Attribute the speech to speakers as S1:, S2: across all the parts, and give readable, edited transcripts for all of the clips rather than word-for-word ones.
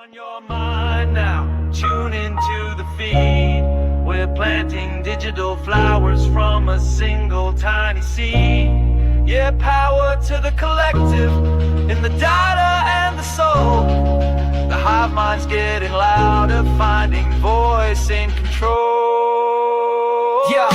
S1: On your mind now, tune into the feed. We're planting digital flowers from a single tiny seed. Yeah, power to the collective, in the data and the soul. The hive mind's getting louder, finding voice in control.
S2: Yeah,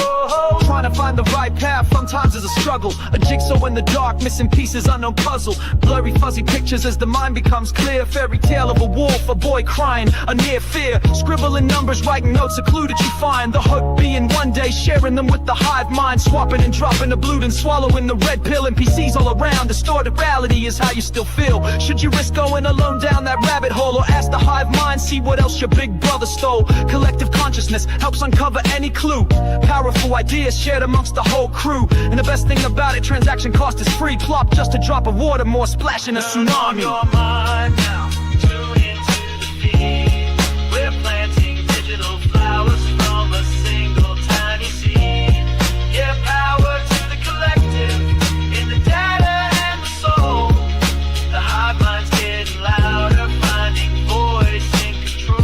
S2: trying to find the right path sometimes is a struggle. A jigsaw in the dark, missing pieces, unknown puzzle. Blurry fuzzy pictures as the mind becomes clear. Fairy tale of a wolf, a boy crying, a near fear. Scribbling numbers, writing notes, a clue that you find. The hope being one day sharing them with the hive mind. Swapping and dropping the blue and swallowing the red pill. NPCs all around, distorted reality is how you still feel. Should you risk going alone down that rabbit hole, or ask the hive mind, see what else your big brother stole? Collective consciousness helps uncover any clue. Powerful ideas shared amongst the whole crew. And the best thing about it, transaction cost is free. Plop just a drop of water, more splash in a tsunami.
S1: Your mind now, tune into the feed. We're planting digital flowers from a single tiny seed. Yeah, power to the collective, in the data and the soul. The hive mind's getting louder, finding voice in control.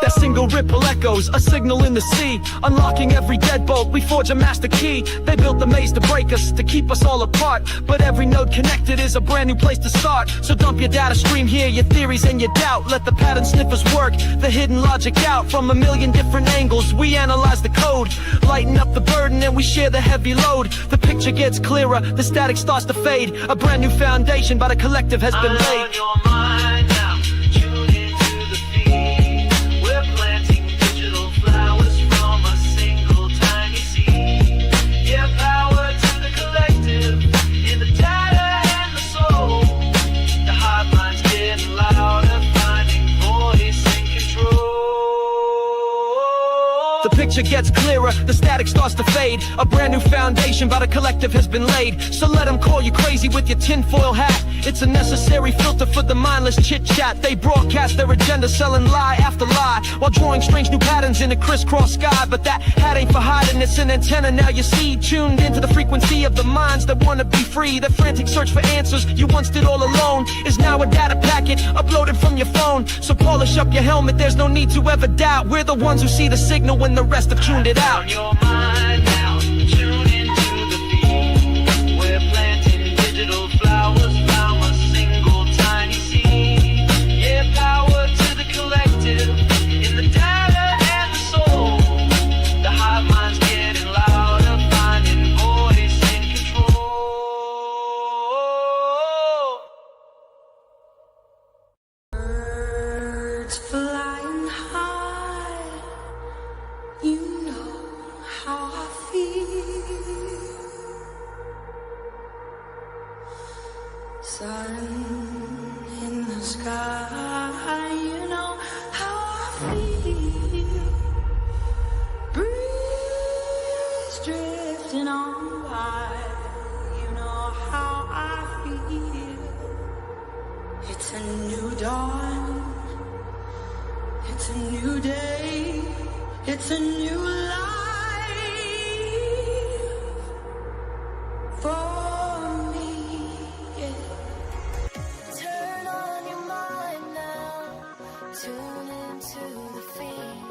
S2: That single ripple echoes, a signal in the sea. Unlocking every deadbolt, we forge a master key. They built the maze to break us, to keep us all apart. But every node connected is a brand new place to start. So dump your data stream here, your theories and your doubt. Let the pattern sniffers work, the hidden logic out. From a million different angles, we analyze the code. Lighten up the burden and we share the heavy load. The picture gets clearer, the static starts to fade. A brand new foundation by the collective has been laid.
S1: On your mind now, tune into the feed. We're planting digital flowers from a single tiny seed. Yeah, power to the collective, in the data and the soul. The hive mind's getting louder, finding voice in control.
S2: The picture gets clearer, the static starts to fade. A brand new foundation by the collective has been laid. So let them call you crazy with your tinfoil hat. It's a necessary filter for the mindless chit-chat. They broadcast their agenda, selling lie after lie, while drawing strange new patterns in a crisscross sky. But that hat ain't for hiding, it's an antenna now you see. Tuned into the frequency of the minds that wanna be free. The frantic search for answers you once did all alone is now a data packet uploaded from your phone. So polish up your helmet, there's no need to ever doubt. We're the ones who see the signal when the rest have tuned it out.
S1: On your mind now, tune into the feed. We're planting digital flowers from a single tiny seed. Yeah, power to the collective, in the data and the soul. The hive mind's getting louder, finding voice in control.
S3: Birds flying high, you know how I feel. Sun in the sky, you know how I feel. Breeze drifting on by, you know how I feel. It's a new dawn, it's a new day, it's a new life for me, yeah.
S4: Turn on your mind now, tune into the feed.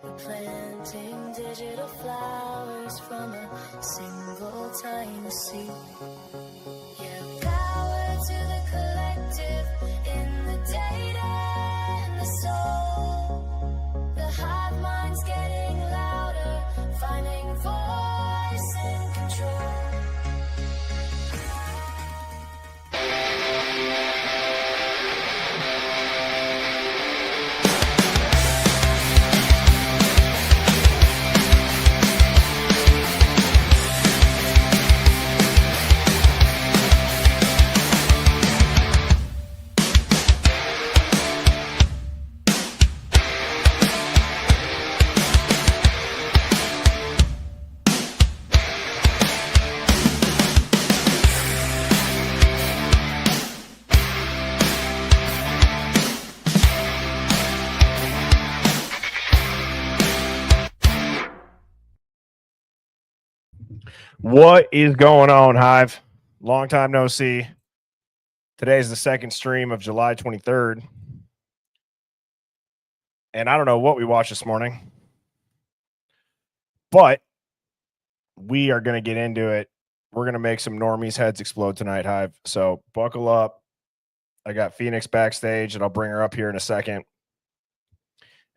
S4: We're planting digital flowers from a single tiny seed. Yeah, power to the collective, in the data and the soul. The hive mind's getting louder, finding voice in control.
S5: What is going on, Hive? Long time no see. Today is the second stream of July 23rd. And I don't know what we watched this morning, but we are going to get into it. We're going to make some normies' heads explode tonight, Hive. So buckle up. I got Phoenix backstage, and I'll bring her up here in a second.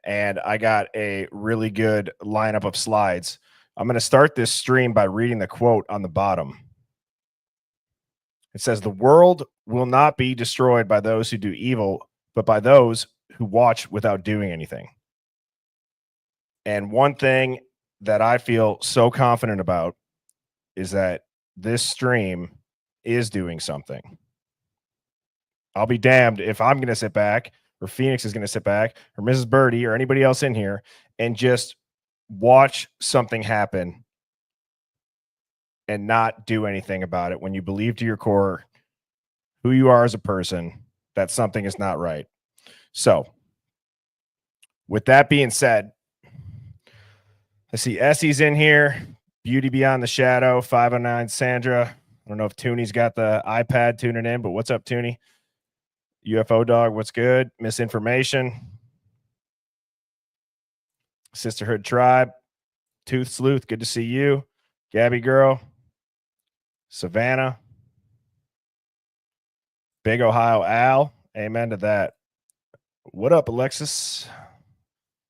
S5: And I got a really good lineup of slides. I'm going to start this stream by reading the quote on the bottom. It says, "The world will not be destroyed by those who do evil, but by those who watch without doing anything." And one thing that I feel so confident about is that this stream is doing something. I'll be damned if I'm going to sit back, or Phoenix is going to sit back, or Mrs. Birdie, or anybody else in here and just watch something happen and not do anything about it when you believe to your core who you are as a person that something is not right. So, with that being said, I see Essie's in here. Beauty Beyond the Shadow, 509 Sandra. I don't know if Toonie's got the iPad tuning in, but what's up, Toonie? UFO Dog, what's good? Misinformation. Sisterhood Tribe. Tooth Sleuth, good to see you. Gabby Girl. Savannah. Big Ohio Al. Amen to that. What up, Alexis?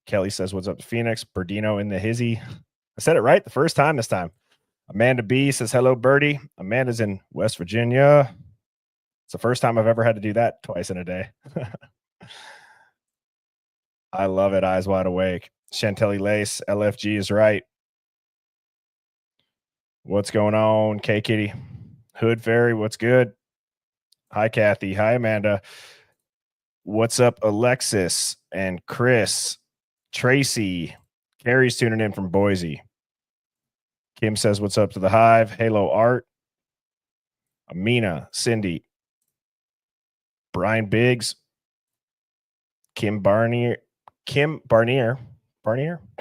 S5: Kelly says, what's up to Phoenix? Berdino in the hizzy. I said it right the first time this time. Amanda B says, hello, Birdie. Amanda's in West Virginia. It's the first time I've ever had to do that twice in a day. I love it. Eyes wide awake. Chantelly Lace, LFG is right. What's going on, K Kitty? Hood Fairy, what's good? Hi, Kathy. Hi, Amanda. What's up, Alexis and Chris? Tracy. Carrie's tuning in from Boise. Kim says, what's up to the Hive? Halo Art. Amina. Cindy. Brian Biggs. Kim Barnier.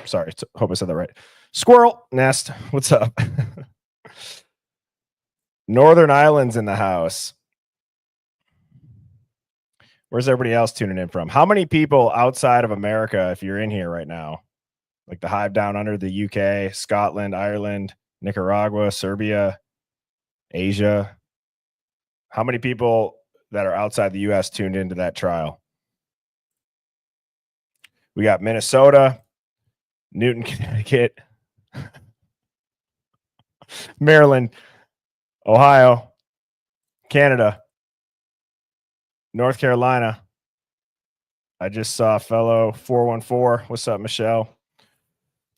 S5: Sorry, hope I said that right. Squirrel Nest. What's up? Northern Islands in the house. Where's everybody else tuning in from? How many people outside of America, if you're in here right now, like the Hive Down Under, the UK, Scotland, Ireland, Nicaragua, Serbia, Asia, how many people that are outside the U.S. tuned into that trial? We got Minnesota, Newton, Connecticut, Maryland, Ohio, Canada, North Carolina. I just saw fellow 414. What's up, Michelle?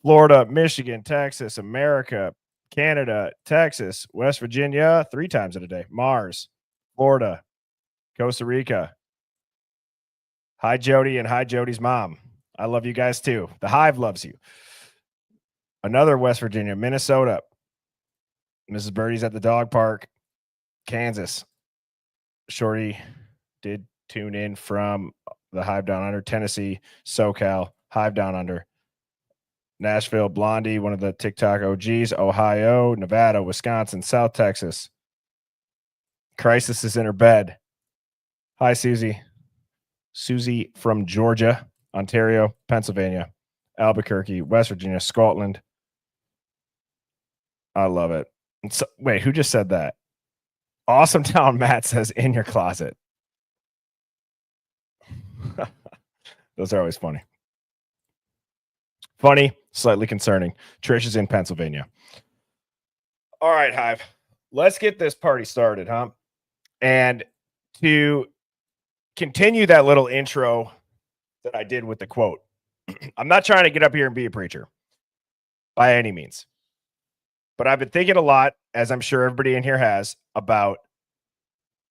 S5: Florida, Michigan, Texas, America, Canada, Texas, West Virginia, 3 times in a day. Mars, Florida, Costa Rica. Hi, Jody, and hi, Jody's mom. I love you guys too. The Hive loves you. Another West Virginia, Minnesota. Mrs. Birdie's at the dog park. Kansas. Shorty did tune in from the Hive Down Under. Tennessee, SoCal, Hive Down Under. Nashville, Blondie, one of the TikTok OGs. Ohio, Nevada, Wisconsin, South Texas. Crisis is in her bed. Hi, Susie. Susie from Georgia, Ontario, Pennsylvania, Albuquerque, West Virginia, Scotland. I love it. So, wait, who just said that? Awesome Town Matt says in your closet. Those are always funny. Funny, slightly concerning. Trish is in Pennsylvania. All right, Hive. Let's get this party started, huh? And to continue that little intro that I did with the quote, I'm not trying to get up here and be a preacher by any means. But I've been thinking a lot, as I'm sure everybody in here has, about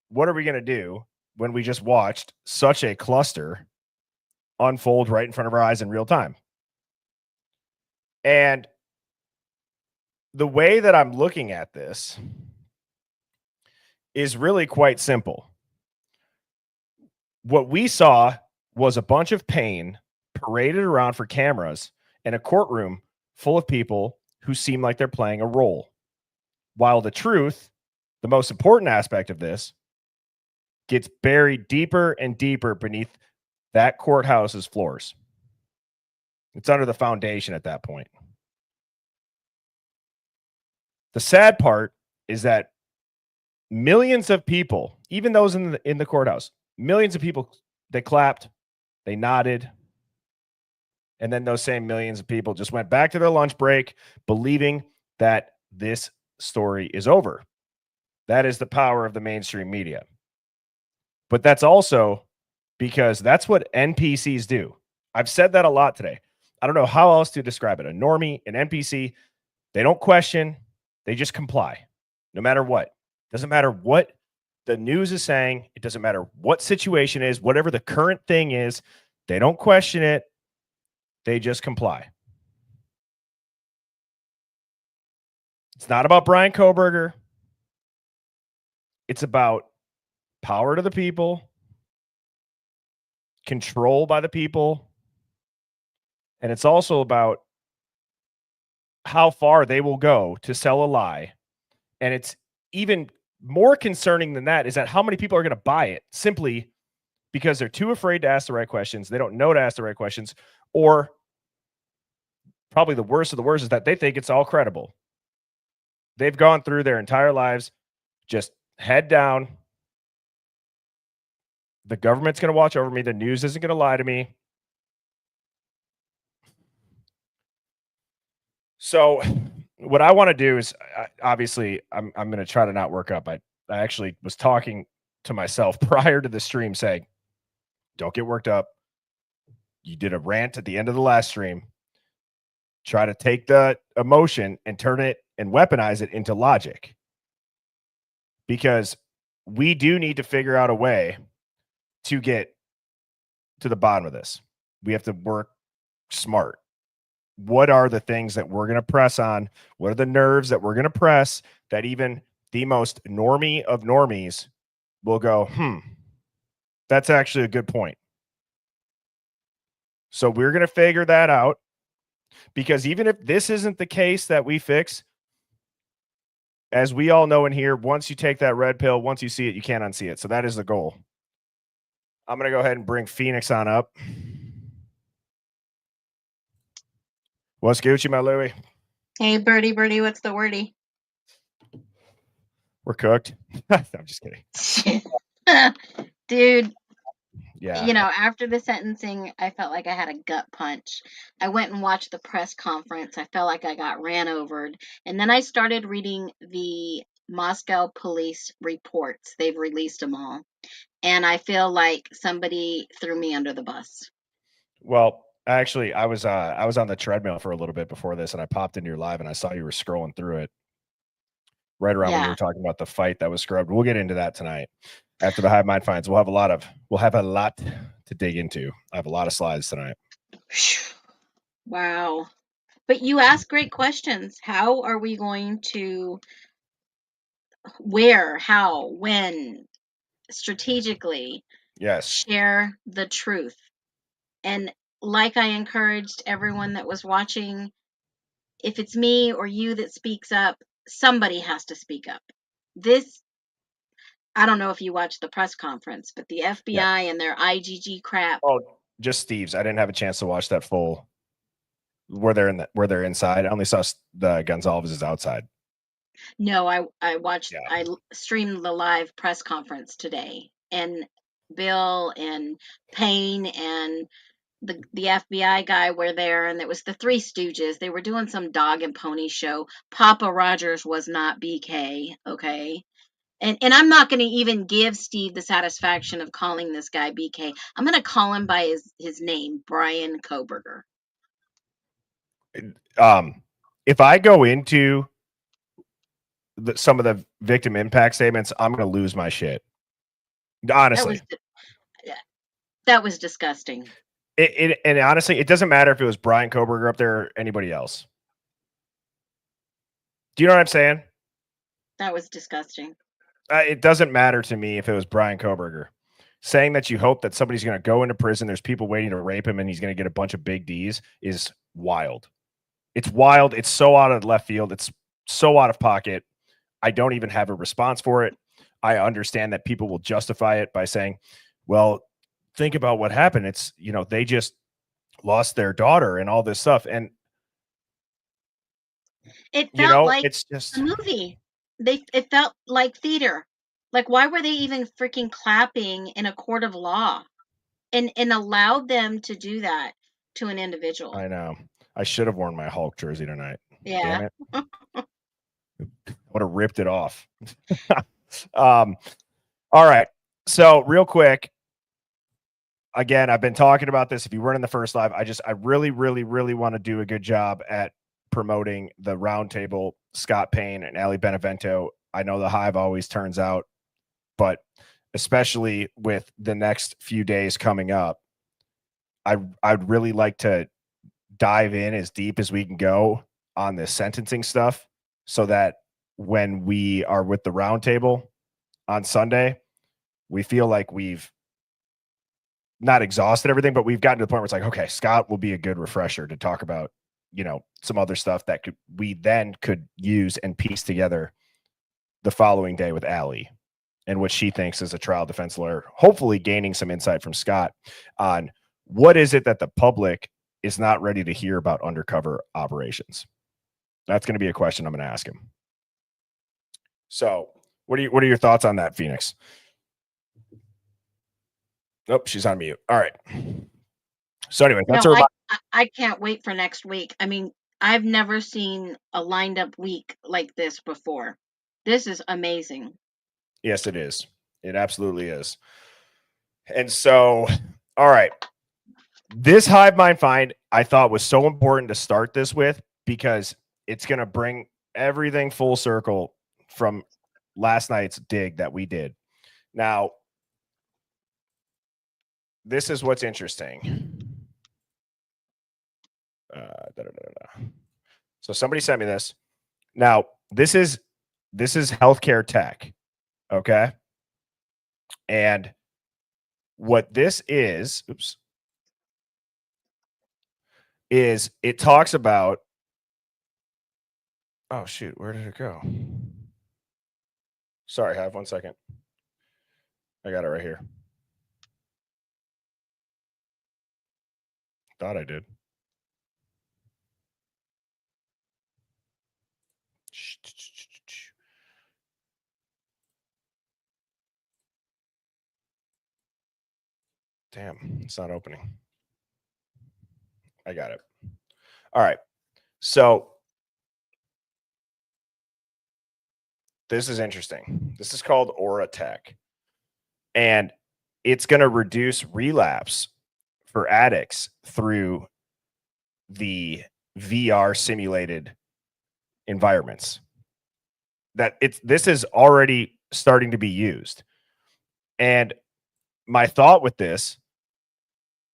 S5: what are we going to do when we just watched such a cluster unfold right in front of our eyes in real time. And the way that I'm looking at this is really quite simple. What we saw was a bunch of pain paraded around for cameras in a courtroom full of people who seem like they're playing a role. While the truth, the most important aspect of this, gets buried deeper and deeper beneath that courthouse's floors. It's under the foundation at that point. The sad part is that millions of people, even those in the courthouse, millions of people, they clapped, they nodded, and then those same millions of people just went back to their lunch break believing that this story is over. That is the power of the mainstream media. But that's also because that's what NPCs do. I've said that a lot today. I don't know how else to describe it. A normie, an NPC, they don't question, they just comply, no matter what. Doesn't matter what the news is saying. It doesn't matter what situation is, whatever the current thing is. They don't question it. They just comply. It's not about Bryan Kohberger. It's about power to the people, control by the people, and it's also about how far they will go to sell a lie. And it's even more concerning than that is that how many people are going to buy it simply because they're too afraid to ask the right questions. They don't know to ask the right questions, or probably the worst of the worst is that they think it's all credible. They've gone through their entire lives just head down. The government's going to watch over me. The news isn't going to lie to me. So what I want to do is, obviously, I'm going to try to not work up. I actually was talking to myself prior to the stream saying, don't get worked up. You did a rant at the end of the last stream. Try to take the emotion and turn it and weaponize it into logic. Because we do need to figure out a way to get to the bottom of this. We have to work smart. What are the things that we're going to press on? What are the nerves that we're going to press that even the most normie of normies will go, that's actually a good point. So we're going to figure that out, because even if this isn't the case that we fix, as we all know in here, once you take that red pill, once you see it, you can't unsee it. So that is the goal. I'm going to go ahead and bring Phoenix on up. What's Gucci, my Louie?
S6: Hey, birdie, what's the wordy?
S5: We're cooked. I'm just kidding.
S6: Dude,
S5: Yeah.
S6: you know, after the sentencing, I felt like I had a gut punch. I went and watched the press conference. I felt like I got ran over. And then I started reading the Moscow police reports. They've released them all. And I feel like somebody threw me under the bus.
S5: Well, actually, I was on the treadmill for a little bit before this, and I popped into your live, and I saw you were scrolling through it right around when you were talking about the fight that was scrubbed. We'll get into that tonight after the Hive Mind finds. We'll have a lot to dig into. I have a lot of slides tonight.
S6: Wow. But you ask great questions. How are we going to, where, how, when, strategically share the truth? And like I encouraged everyone that was watching, if it's me or you that speaks up, somebody has to speak up. This, I don't know if you watched the press conference, but the FBI and their IGG crap.
S5: Oh, just Steve's. I didn't have a chance to watch that full where they're inside. I only saw the Gonzalez's outside.
S6: No, I watched, I streamed the live press conference today, and Bill and Payne and the FBI guy were there, and it was the Three Stooges. They were doing some dog and pony show. Papa Rogers was not BK, okay? And I'm not going to even give Steve the satisfaction of calling this guy BK. I'm going to call him by his name, Bryan Kohberger.
S5: If I go into some of the victim impact statements, I'm going to lose my shit. Honestly.
S6: That was disgusting.
S5: And honestly, it doesn't matter if it was Bryan Kohberger up there or anybody else. Do you know what I'm saying?
S6: That was disgusting.
S5: It doesn't matter to me if it was Bryan Kohberger. Saying that you hope that somebody's going to go into prison, there's people waiting to rape him, and he's going to get a bunch of big D's is wild. It's wild. It's so out of left field. It's so out of pocket. I don't even have a response for it. I understand that people will justify it by saying, well, think about what happened. It's, they just lost their daughter and all this stuff. And,
S6: It felt like
S5: it's
S6: a
S5: just,
S6: movie. It felt like theater. Like, why were they even freaking clapping in a court of law and allowed them to do that to an individual?
S5: I know. I should have worn my Hulk jersey tonight. Damn
S6: Yeah.
S5: it. Would have ripped it off. All right. So real quick, again, I've been talking about this. If you weren't in the first live, I really, really, really want to do a good job at promoting the roundtable, Scott Payne and Ali Benevento. I know the Hive always turns out, but especially with the next few days coming up, I'd really like to dive in as deep as we can go on the sentencing stuff so that when we are with the roundtable on Sunday, we feel like we've not exhausted everything, but we've gotten to the point where it's like, okay, Scott will be a good refresher to talk about, some other stuff that we then could use and piece together the following day with Allie and what she thinks as a trial defense lawyer, hopefully gaining some insight from Scott on what is it that the public is not ready to hear about undercover operations. That's going to be a question I'm going to ask him. So what are your thoughts on that, Phoenix? Nope, she's on mute. All right. So anyway, that's
S6: No,
S5: her.
S6: I can't wait for next week. I mean, I've never seen a lined up week like this before. This is amazing.
S5: Yes, it is. It absolutely is. And so, all right. This Hive Mind Find I thought was so important to start this with because it's going to bring everything full circle from last night's dig that we did. Now, this is what's interesting. So somebody sent me this. Now, this is healthcare tech. Okay. And what this is it talks about, oh shoot, where did it go? Sorry, have 1 second. I got it right here. Thought I did. Damn, it's not opening. I got it. All right. So this is interesting. This is called Aura Tech. And it's going to reduce relapse for addicts through the VR simulated environments. This is already starting to be used. And my thought with this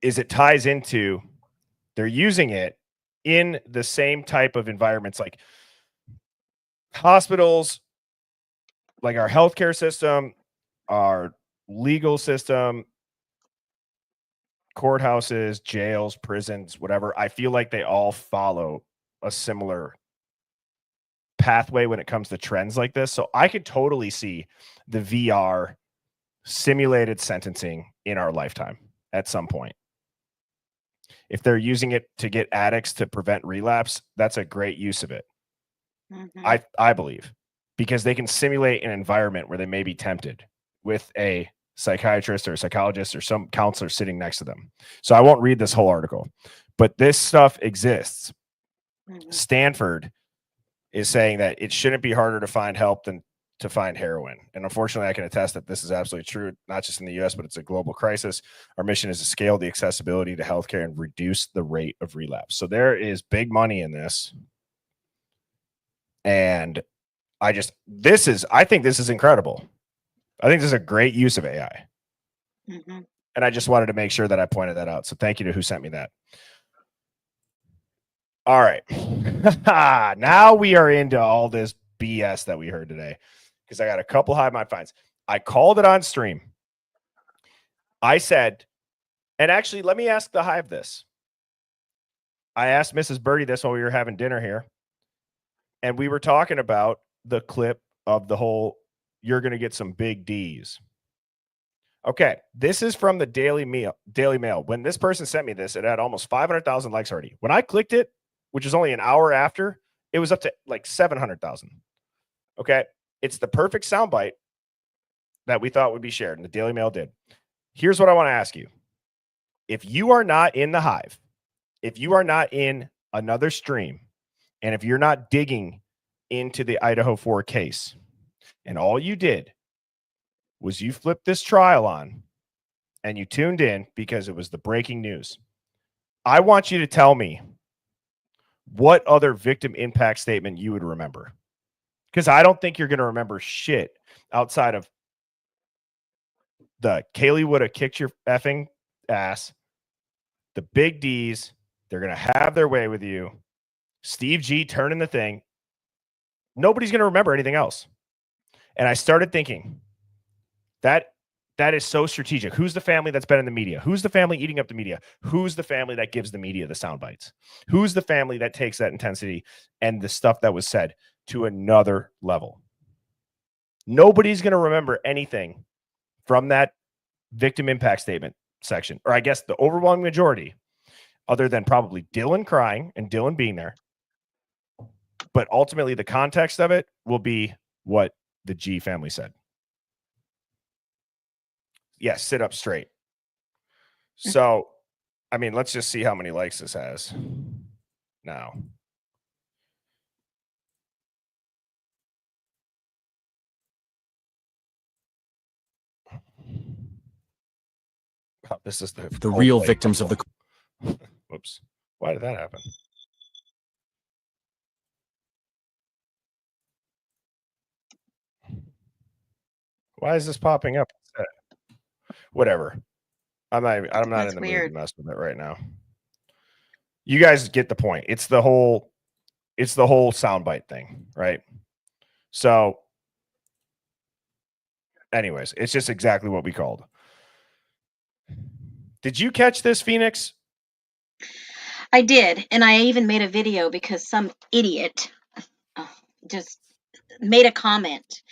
S5: is it ties into they're using it in the same type of environments like hospitals, like our healthcare system, our legal system, courthouses, jails, prisons, whatever. I feel like they all follow a similar pathway when it comes to trends like this. So I could totally see the VR simulated sentencing in our lifetime at some point. If they're using it to get addicts to prevent relapse, that's a great use of it.
S6: Mm-hmm.
S5: I believe, because they can simulate an environment where they may be tempted with a psychiatrist or a psychologist or some counselor sitting next to them. So I won't read this whole article, but this stuff exists.
S6: Mm-hmm.
S5: Stanford is saying that it shouldn't be harder to find help than to find heroin. And unfortunately, I can attest that this is absolutely true, not just in the US, but it's a global crisis. Our mission is to scale the accessibility to healthcare and reduce the rate of relapse. So there is big money in this. And I think this is incredible. I think this is a great use of AI.
S6: Mm-hmm.
S5: And I just wanted to make sure that I pointed that out. So thank you to who sent me that. All right. Now we are into all this BS that we heard today because I got a couple Hive Mind finds. I called it on stream. I said, and actually, let me ask the Hive this. I asked Mrs. Birdie this while we were having dinner here. And we were talking about the clip of the whole, you're going to get some big D's. Okay, this is from the Daily Mail. When this person sent me this, it had almost 500,000 likes already. When I clicked it, which is only an hour after, it was up to like 700,000. Okay, it's the perfect soundbite that we thought would be shared, and the Daily Mail did. Here's what I want to ask you. If you are not in the Hive, if you are not in another stream, and if you're not digging into the Idaho 4 case, and all you did was you flipped this trial on and you tuned in because it was the breaking news, I want you to tell me what other victim impact statement you would remember. Because I don't think you're going to remember shit outside of the Kaylee would have kicked your effing ass, the big D's, they're going to have their way with you, Steve G turning the thing. Nobody's going to remember anything else. And I started thinking, that is so strategic. Who's the family that's been in the media? Who's the family eating up the media? Who's the family that gives the media the sound bites? Who's the family that takes that intensity and the stuff that was said to another level? Nobody's going to remember anything from that victim impact statement section, or I guess the overwhelming majority, other than probably Dylan crying and Dylan being there. But ultimately, the context of it will be what the G family said. Yes, sit up straight. So, I mean, let's just see how many likes this has now. Oh, this is the real victims of the. Whoops. Why did that happen? Why is this popping up? Whatever. I'm not in the mood to mess with it right now. You guys get the point. It's the whole soundbite thing, right? So anyways, it's just exactly what we called. Did you catch this, Phoenix?
S6: I did, and I even made a video because some idiot just made a comment.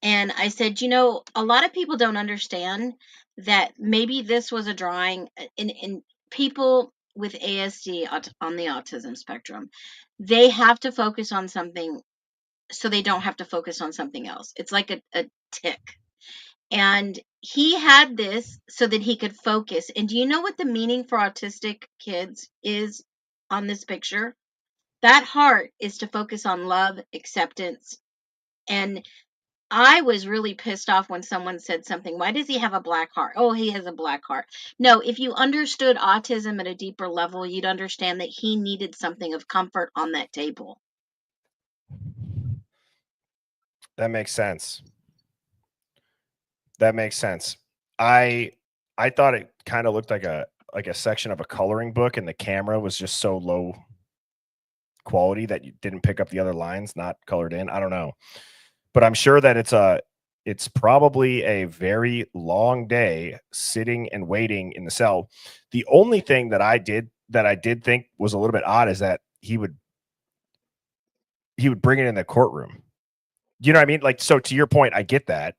S6: And I said, a lot of people don't understand that maybe this was a drawing in people with ASD on the autism spectrum. They have to focus on something so they don't have to focus on something else. It's like a tick. And he had this so that he could focus. And do you know what the meaning for autistic kids is on this picture? That heart is to focus on love, acceptance, and I was really pissed off when someone said something. Why does he have a black heart? Oh, he has a black heart. No, if you understood autism at a deeper level, you'd understand that he needed something of comfort on that table.
S5: That makes sense. That makes sense. I thought it kind of looked like a section of a coloring book, and the camera was just so low quality that you didn't pick up the other lines not colored in. I don't know. But I'm sure that it's probably a very long day sitting and waiting in the cell. The only thing that I did think was a little bit odd is that he would bring it in the courtroom. You know what I mean? Like, so to your point, I get that.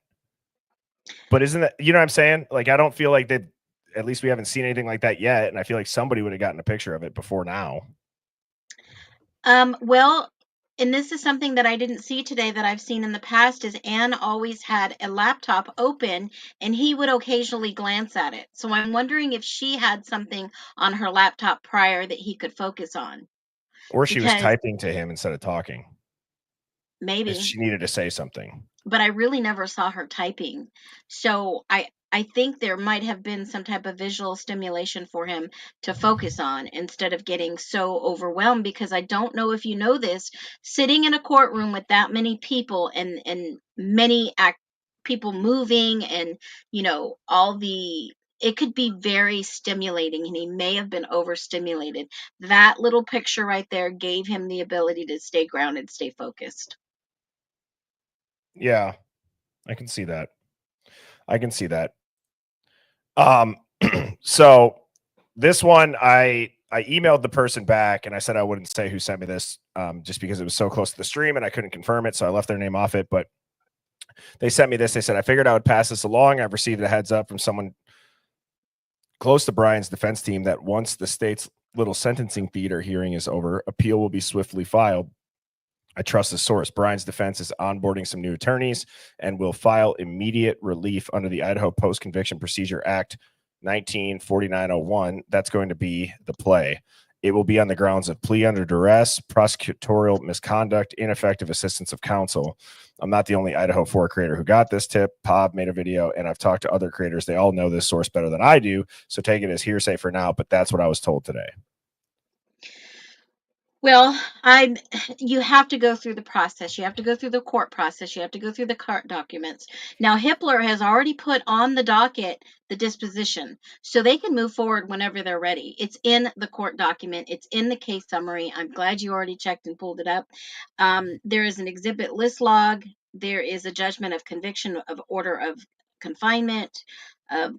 S5: But isn't that, you know what I'm saying? Like, I don't feel like at least we haven't seen anything like that yet. And I feel like somebody would have gotten a picture of it before now.
S6: Well, and this is something that I didn't see today that I've seen in the past, is Anne always had a laptop open and he would occasionally glance at it. So I'm wondering if she had something on her laptop prior that he could focus on.
S5: Or she was typing to him instead of talking.
S6: Maybe.
S5: She needed to say something.
S6: But I really never saw her typing. So I think there might have been some type of visual stimulation for him to focus on instead of getting so overwhelmed, because I don't know if you know this, sitting in a courtroom with that many people and many people moving and, it could be very stimulating, and he may have been overstimulated. That little picture right there gave him the ability to stay grounded, stay focused.
S5: Yeah, I can see that. So this one, I emailed the person back and I said I wouldn't say who sent me this, just because it was so close to the stream and I couldn't confirm it. So I left their name off it. But They sent me this. They said, I figured I would pass this along. I've received a heads up from someone close to Bryan's defense team that once the state's little sentencing theater hearing is over, appeal will be swiftly filed. I trust the source. Bryan's defense is onboarding some new attorneys and will file immediate relief under the Idaho Post-Conviction Procedure Act 194901. That's going to be the play. It will be on the grounds of plea under duress, prosecutorial misconduct, ineffective assistance of counsel. I'm not the only Idaho 4 creator who got this tip. Pob made a video, and I've talked to other creators. They all know this source better than I do, so take it as hearsay for now, but that's what I was told today.
S6: Well, you have to go through the process. You have to go through the court process. You have to go through the court documents. Now, Hippler has already put on the docket the disposition, so they can move forward whenever they're ready. It's in the court document. It's in the case summary. I'm glad you already checked and pulled it up. There is an exhibit list log. There is a judgment of conviction of order of confinement, of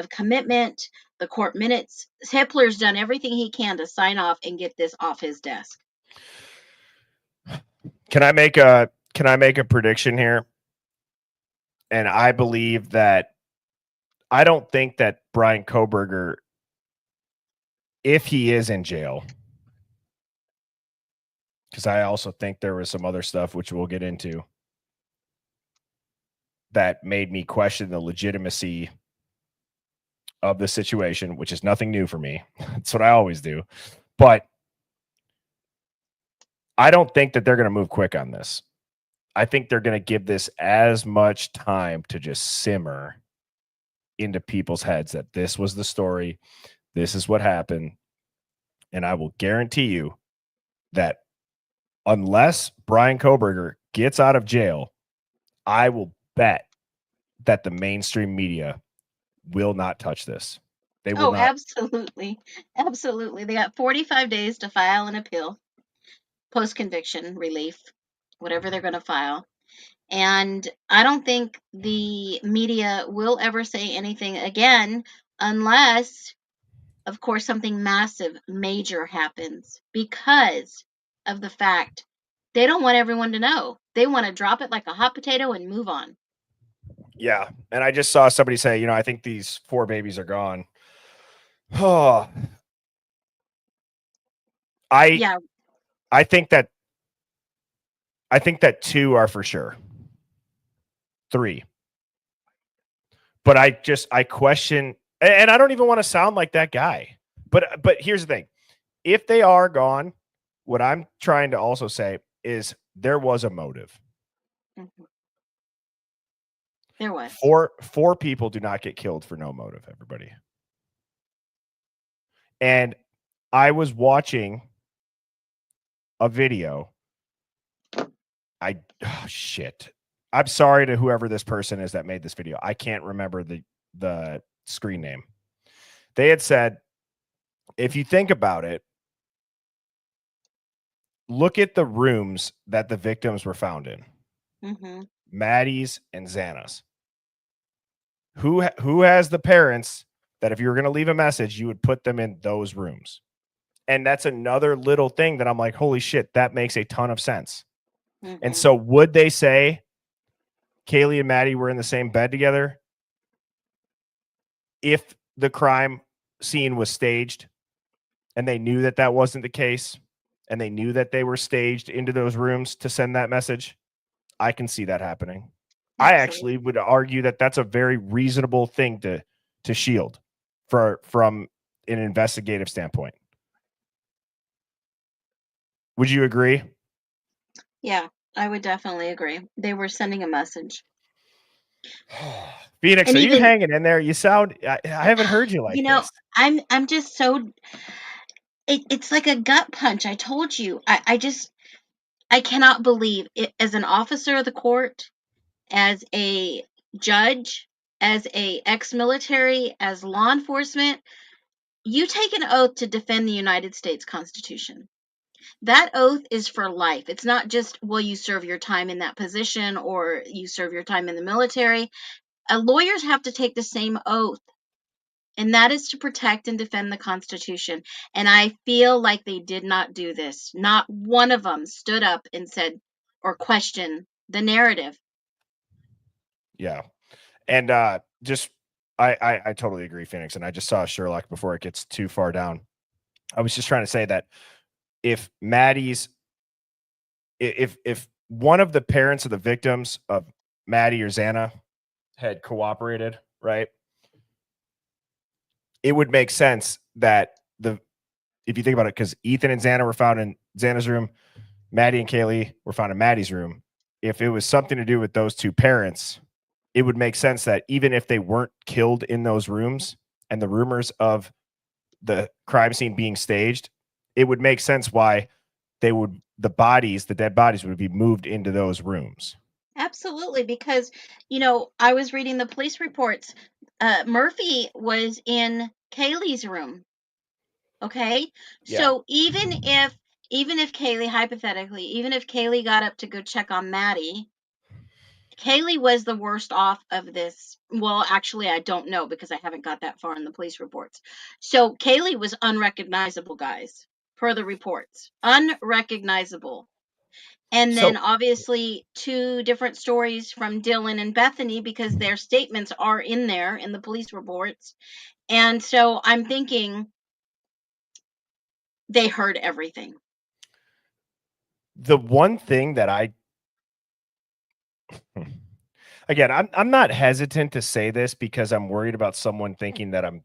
S6: commitment, the court minutes. Hippler's done everything he can to sign off and get this off his desk.
S5: Can I make a prediction here? And I believe that I don't think that Bryan Kohberger, if he is in jail, because I also think there was some other stuff which we'll get into that made me question the legitimacy of the situation, which is nothing new for me. That's what I always do. But I don't think that they're going to move quick on this. I think they're going to give this as much time to just simmer into people's heads that this was the story. This is what happened. And I will guarantee you that unless Bryan Kohberger gets out of jail, I will bet that the mainstream media will not touch this. They will not.
S6: Absolutely. Absolutely. They got 45 days to file an appeal, post-conviction relief, whatever they're going to file. And I don't think the media will ever say anything again unless, of course, something massive, major happens, because of the fact they don't want everyone to know. They want to drop it like a hot potato and move on.
S5: Yeah. And I just saw somebody say, I think these 4 babies are gone. Oh, I think that 2 are for sure. 3. But I question, and I don't even want to sound like that guy. But here's the thing. If they are gone, what I'm trying to also say is there was a motive.
S6: Mm-hmm. There was.
S5: 4 people do not get killed for no motive, everybody. And I was watching a video. Shit. I'm sorry to whoever this person is that made this video. I can't remember the screen name. They had said, if you think about it, look at the rooms that the victims were found in.
S6: Mm-hmm.
S5: Maddie's and Xana's. Who has the parents that if you were going to leave a message, you would put them in those rooms? And that's another little thing that I'm like, holy shit, that makes a ton of sense. Mm-hmm. And so would they say Kaylee and Maddie were in the same bed together if the crime scene was staged and they knew that wasn't the case and they knew that they were staged into those rooms to send that message? I can see that happening. Absolutely. I actually would argue that that's a very reasonable thing to shield from an investigative standpoint. Would you agree?
S6: Yeah, I would definitely agree. They were sending a message.
S5: Phoenix, and are you hanging in there? You sound, I haven't heard you like this.
S6: I'm just so, it's like a gut punch. I told you, I cannot believe it, as an officer of the court, as a judge, as a ex-military, as law enforcement, you take an oath to defend the United States Constitution. That oath is for life. It's not just, well, you serve your time in that position or you serve your time in the military. Lawyers have to take the same oath, and that is to protect and defend the Constitution. And I feel like they did not do this. Not one of them stood up and said or questioned the narrative.
S5: Yeah. And just I totally agree, Phoenix. And I just saw Sherlock before it gets too far down. I was just trying to say that if Maddie's if one of the parents of the victims of Maddie or Xana had cooperated, right? It would make sense that if you think about it, because Ethan and Xana were found in Xana's room, Maddie and Kaylee were found in Maddie's room. If it was something to do with those two parents, it would make sense that even if they weren't killed in those rooms and the rumors of the crime scene being staged, it would make sense why the dead bodies would be moved into those rooms.
S6: Absolutely, because I was reading the police reports. Murphy was in Kaylee's room. Okay,
S5: Yeah.
S6: so even if Kaylee, hypothetically, even if Kaylee got up to go check on Maddie, Kaylee was the worst off of this. Well, actually, I don't know because I haven't got that far in the police reports. So Kaylee was unrecognizable, guys, per the reports, unrecognizable. And then
S5: So
S6: obviously 2 different stories from Dylan and Bethany because their statements are in there in the police reports. And so I'm thinking they heard everything.
S5: the one thing that again, I'm not hesitant to say this because I'm worried about someone thinking that I'm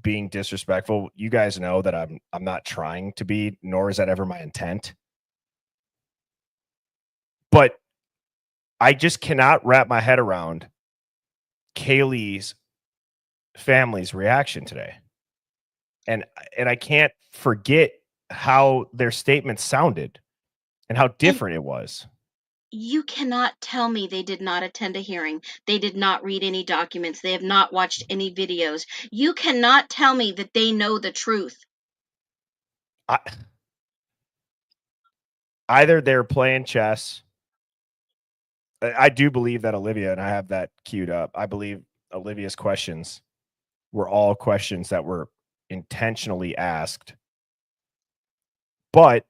S5: being disrespectful. You guys know that I'm not trying to be, nor is that ever my intent. But I just cannot wrap my head around Kaylee's family's reaction today. And I can't forget how their statements sounded and how different it was.
S6: You cannot tell me they did not attend a hearing. They did not read any documents. They have not watched any videos. You cannot tell me that they know the truth.
S5: Either they're playing chess. I do believe that Olivia, and I have that queued up, I believe Olivia's questions were all questions that were intentionally asked. But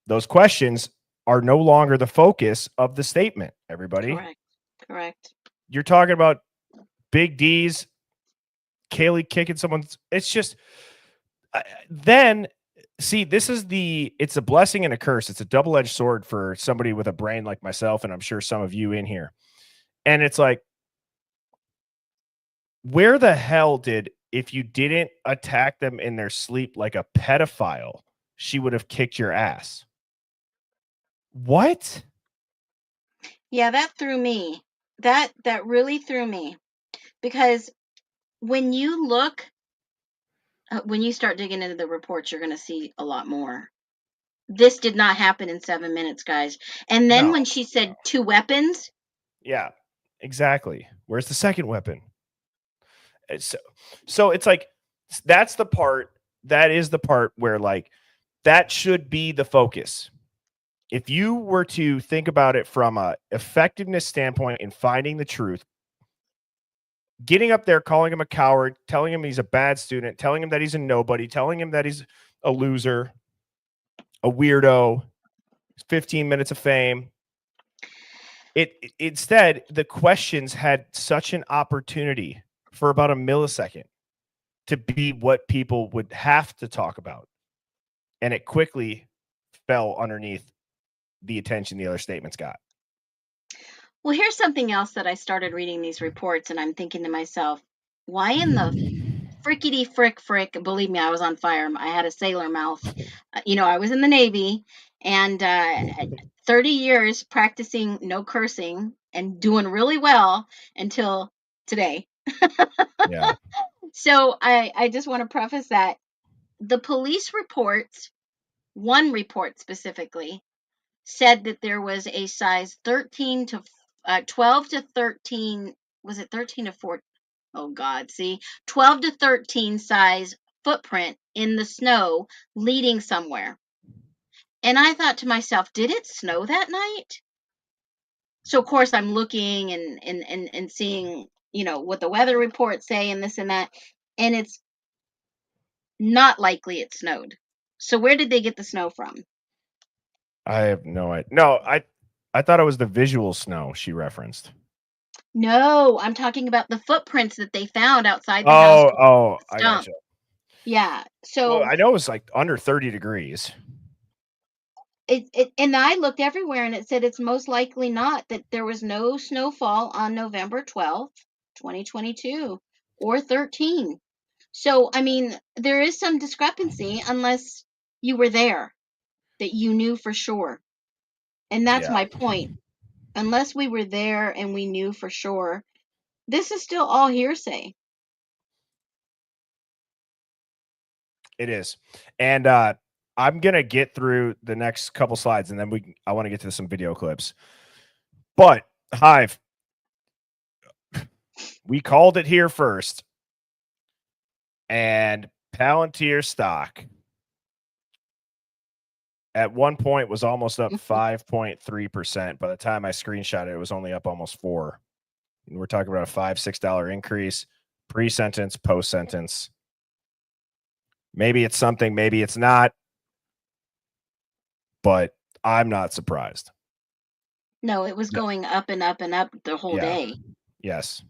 S5: those questions are no longer the focus of the statement, everybody.
S6: Correct.
S5: You're talking about Big D's, Kaylee kicking someone's. It's just then see, it's a blessing and a curse. It's a double-edged sword for somebody with a brain like myself, and I'm sure some of you in here. And it's like, where the hell if you didn't attack them in their sleep like a pedophile, she would have kicked your ass? What?
S6: Yeah, that threw me. That really threw me. Because when you when you start digging into the reports, you're going to see a lot more. This did not happen in 7 minutes, guys. And then when she said 2 weapons.
S5: Yeah, exactly. Where's the second weapon? So it's like, that is the part where, like, that should be the focus. If you were to think about it from a effectiveness standpoint in finding the truth, getting up there, calling him a coward, telling him he's a bad student, telling him that he's a nobody, telling him that he's a loser, a weirdo, 15 minutes of fame. Instead, the questions had such an opportunity for about a millisecond to be what people would have to talk about. And it quickly fell underneath the attention the other statements got.
S6: Well, here's something else that I started reading these reports, and I'm thinking to myself, why in the frickety frick, believe me, I was on fire. I had a sailor mouth. I was in the Navy, and 30 years practicing no cursing and doing really well until today.
S5: Yeah.
S6: So I just want to preface that the police reports, one report specifically, said that there was a size 13 to 12 to 13, was it 13 to 14? Oh God, see, 12 to 13 size footprint in the snow leading somewhere. And I thought to myself, did it snow that night? So of course I'm looking and seeing, what the weather reports say and this and that. And it's not likely it snowed. So where did they get the snow from?
S5: I have no idea. No, I thought it was the visual snow she referenced.
S6: No, I'm talking about the footprints that they found outside the house.
S5: Oh, I
S6: Stump.
S5: gotcha.
S6: Yeah.
S5: Well,
S6: So
S5: I know it was like under 30 degrees.
S6: and I looked everywhere and it said it's most likely not, that there was no snowfall on November 12th, 2022 or 13. So, I mean, there is some discrepancy unless you were there, that you knew for sure. And that's
S5: Yeah,
S6: my point. Unless we were there and we knew for sure, this is still all hearsay.
S5: it is. And I'm going to get through the next couple slides and then I want to get to some video clips. But Hive, we called it here first. And Palantir stock at one point was almost up 5.3%. By the time I screenshot it, it was only up almost 4%. And we're talking about a $5-6 increase pre-sentence, post-sentence. Maybe it's something, maybe it's not, but I'm not surprised.
S6: No, it was going up and up and up the whole day.
S5: Yes.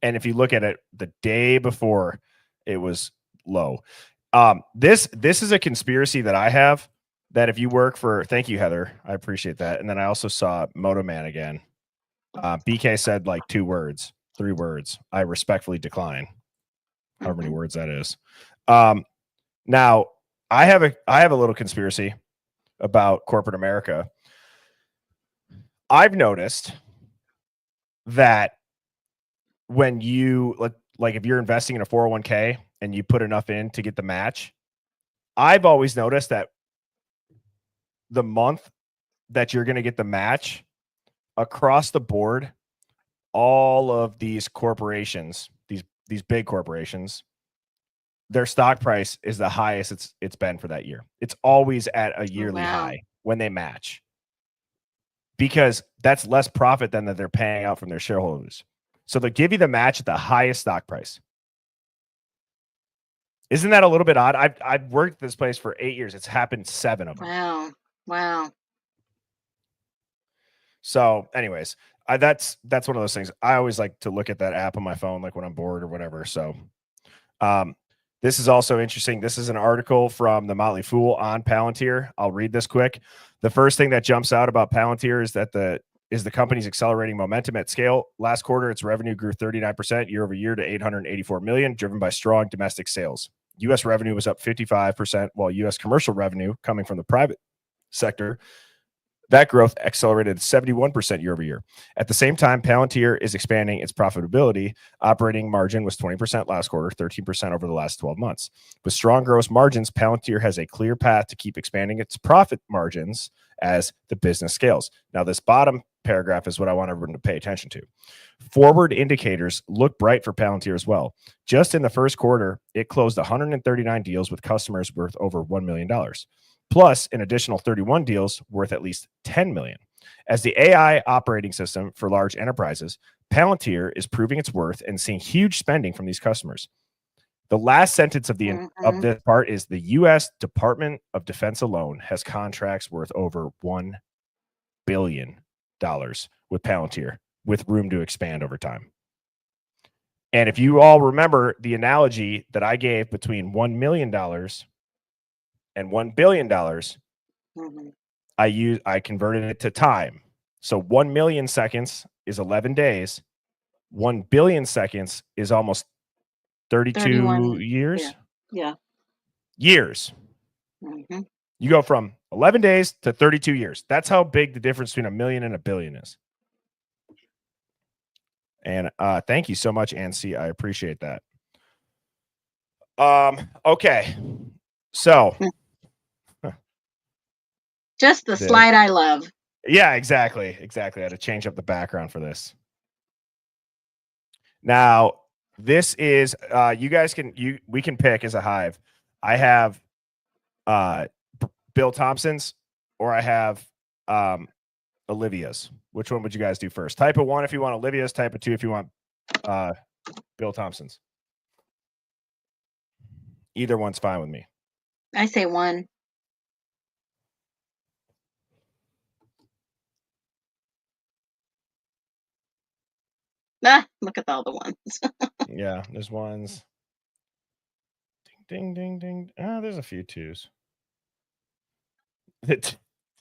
S5: And if you look at it the day before, it was low. This is a conspiracy that I have, that if you work for, thank you, Heather, I appreciate that. And then I also saw Moto Man again. BK said like 3 words. I respectfully decline. However many words that is. Now I have a little conspiracy about corporate America. I've noticed that when you like if you're investing in a 401k and you put enough in to get the match, I've always noticed that the month that you're going to get the match across the board, all of these corporations, these big corporations, their stock price is the highest it's been for that year. It's always at a yearly high when they match, because that's less profit than that they're paying out from their shareholders. So they'll give you the match at the highest stock price. Isn't that a little bit odd? I've worked at this place for 8 years. It's happened 7 of them.
S6: Wow.
S5: So anyways, that's one of those things. I always like to look at that app on my phone, like when I'm bored or whatever. So this is also interesting. This is an article from the Motley Fool on Palantir. I'll read this quick. The first thing that jumps out about Palantir is that the company's accelerating momentum at scale. Last quarter, its revenue grew 39% year over year to $884 million, driven by strong domestic sales. U.S. revenue was up 55%, while U.S. commercial revenue coming from the private sector, that growth accelerated 71% year over year. At the same time, Palantir is expanding its profitability. Operating margin was 20% last quarter, 13% over the last 12 months. With strong gross margins, Palantir has a clear path to keep expanding its profit margins as the business scales. Now, this bottom paragraph is what I want everyone to pay attention to. Forward indicators look bright for Palantir as well. Just in the first quarter, it closed 139 deals with customers worth over $1 million. Plus an additional 31 deals worth at least $10 million. As the AI operating system for large enterprises, Palantir is proving its worth and seeing huge spending from these customers. The last sentence of this part is the U.S. Department of Defense alone has contracts worth over $1 billion with Palantir, with room to expand over time. And if you all remember the analogy that I gave between $1 million and $1 billion, I converted it to time. So 1 million seconds is 11 days. 1 billion seconds is almost 32 years.
S6: Yeah.
S5: Years. You go from 11 days to 32 years. That's how big the difference between a million and a billion is. And thank you so much, Ansi. I appreciate that. Okay. So
S6: just the slide I love.
S5: Yeah, exactly. I had to change up the background for this. Now, this is you guys we can pick as a Hive. I have Bill Thompson's, or I have Olivia's. Which one would you guys do first? Type of 1 if you want Olivia's, type of 2 if you want Bill Thompson's. Either one's fine with me.
S6: I say 1. Look at all the ones.
S5: Yeah, there's ones. Ding, ding, ding, ding. Oh, there's a few twos.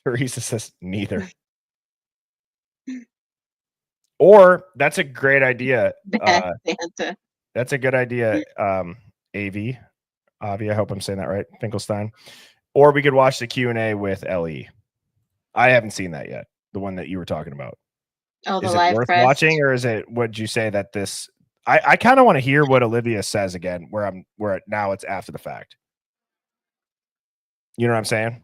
S5: Teresa says neither. Or that's a great idea.
S6: Bad Santa.
S5: That's a good idea. Avi, I hope I'm saying that right. Finkelstein. Or we could watch the Q&A with LE. I haven't seen that yet. The one that you were talking about.
S6: Oh, the
S5: Is it
S6: live
S5: worth
S6: press.
S5: watching, or is it? Would you say that this? I kind of want to hear what Olivia says again. Where now it's after the fact. You know what I'm saying?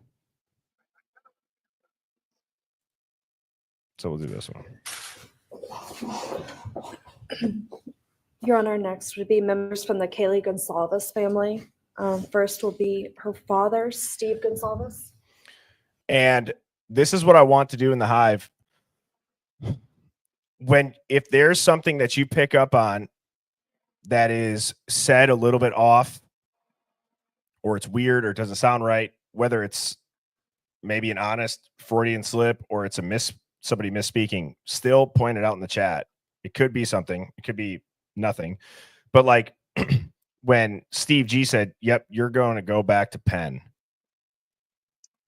S5: So we'll do this one.
S7: Your Honor, next would be members from the Kaylee Gonsalves family. First will be her father, Steve Gonsalves.
S5: And this is what I want to do in the Hive. If there's something that you pick up on that is said a little bit off, or it's weird, or it doesn't sound right, whether it's maybe an honest Freudian slip or it's somebody misspeaking, still point it out in the chat. It could be something. It could be nothing. But like when Steve G said, "Yep, you're going to go back to Penn,"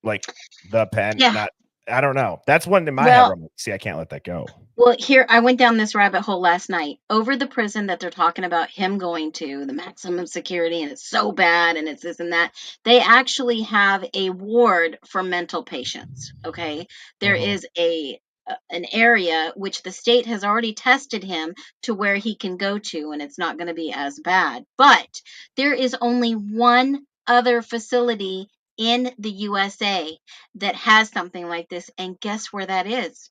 S5: like the Penn.
S6: Yeah.
S5: I don't know. That's one in my head.
S6: Well,
S5: I'm like, see, I can't let that go.
S6: Well, here, I went down this rabbit hole last night over the prison that they're talking about him going to, the maximum security, and it's so bad, and it's this and that. They actually have a ward for mental patients. Okay, there is an area which the state has already tested him to where he can go to, and it's not going to be as bad. But there is only one other facility in the USA that has something like this, and guess where that is?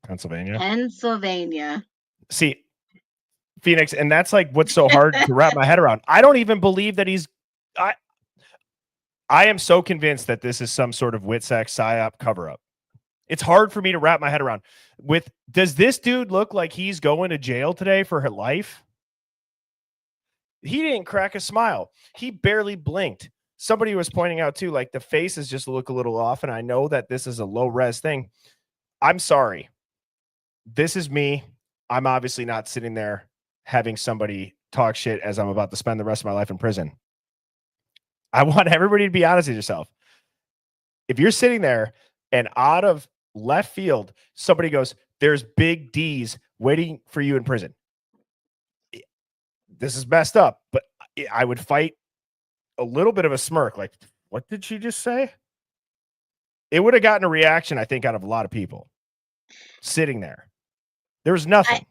S6: Pennsylvania.
S5: See, Phoenix, and that's like what's so hard to wrap my head around. I don't even believe that I am so convinced that this is some sort of WITSEC PSYOP cover-up. It's hard for me to wrap my head around. Does this dude look like he's going to jail today for her life? He didn't crack a smile. He barely blinked. Somebody was pointing out too, like the faces just look a little off, and I know that this is a low-res thing. I'm sorry. This is me. I'm obviously not sitting there having somebody talk shit as I'm about to spend the rest of my life in prison. I want everybody to be honest with yourself. If you're sitting there and out of left field, somebody goes, "There's big D's waiting for you in prison." This is messed up, but I would fight a little bit of a smirk. Like, what did she just say? It would have gotten a reaction, I think, out of a lot of people sitting there. There was nothing.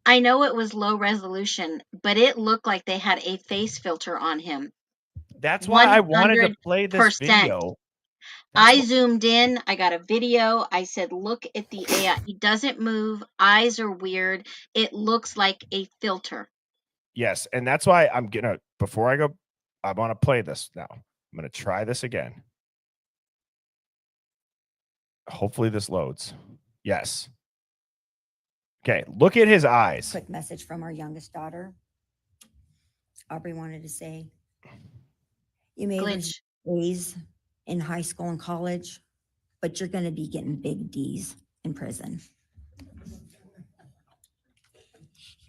S6: I know it was low resolution, but it looked like they had a face filter on him.
S5: That's why I wanted to play this video.
S6: I zoomed in. I got a video. I said, look at the AI. He doesn't move. Eyes are weird. It looks like a filter.
S5: Yes. And that's why I'm going to, before I go, I want to play this now. I'm going to try this again. Hopefully this loads. Yes. Okay, look at his eyes.
S8: Quick message from our youngest daughter. Aubrey wanted to say, you made A's in high school and college, but you're going to be getting big D's in prison.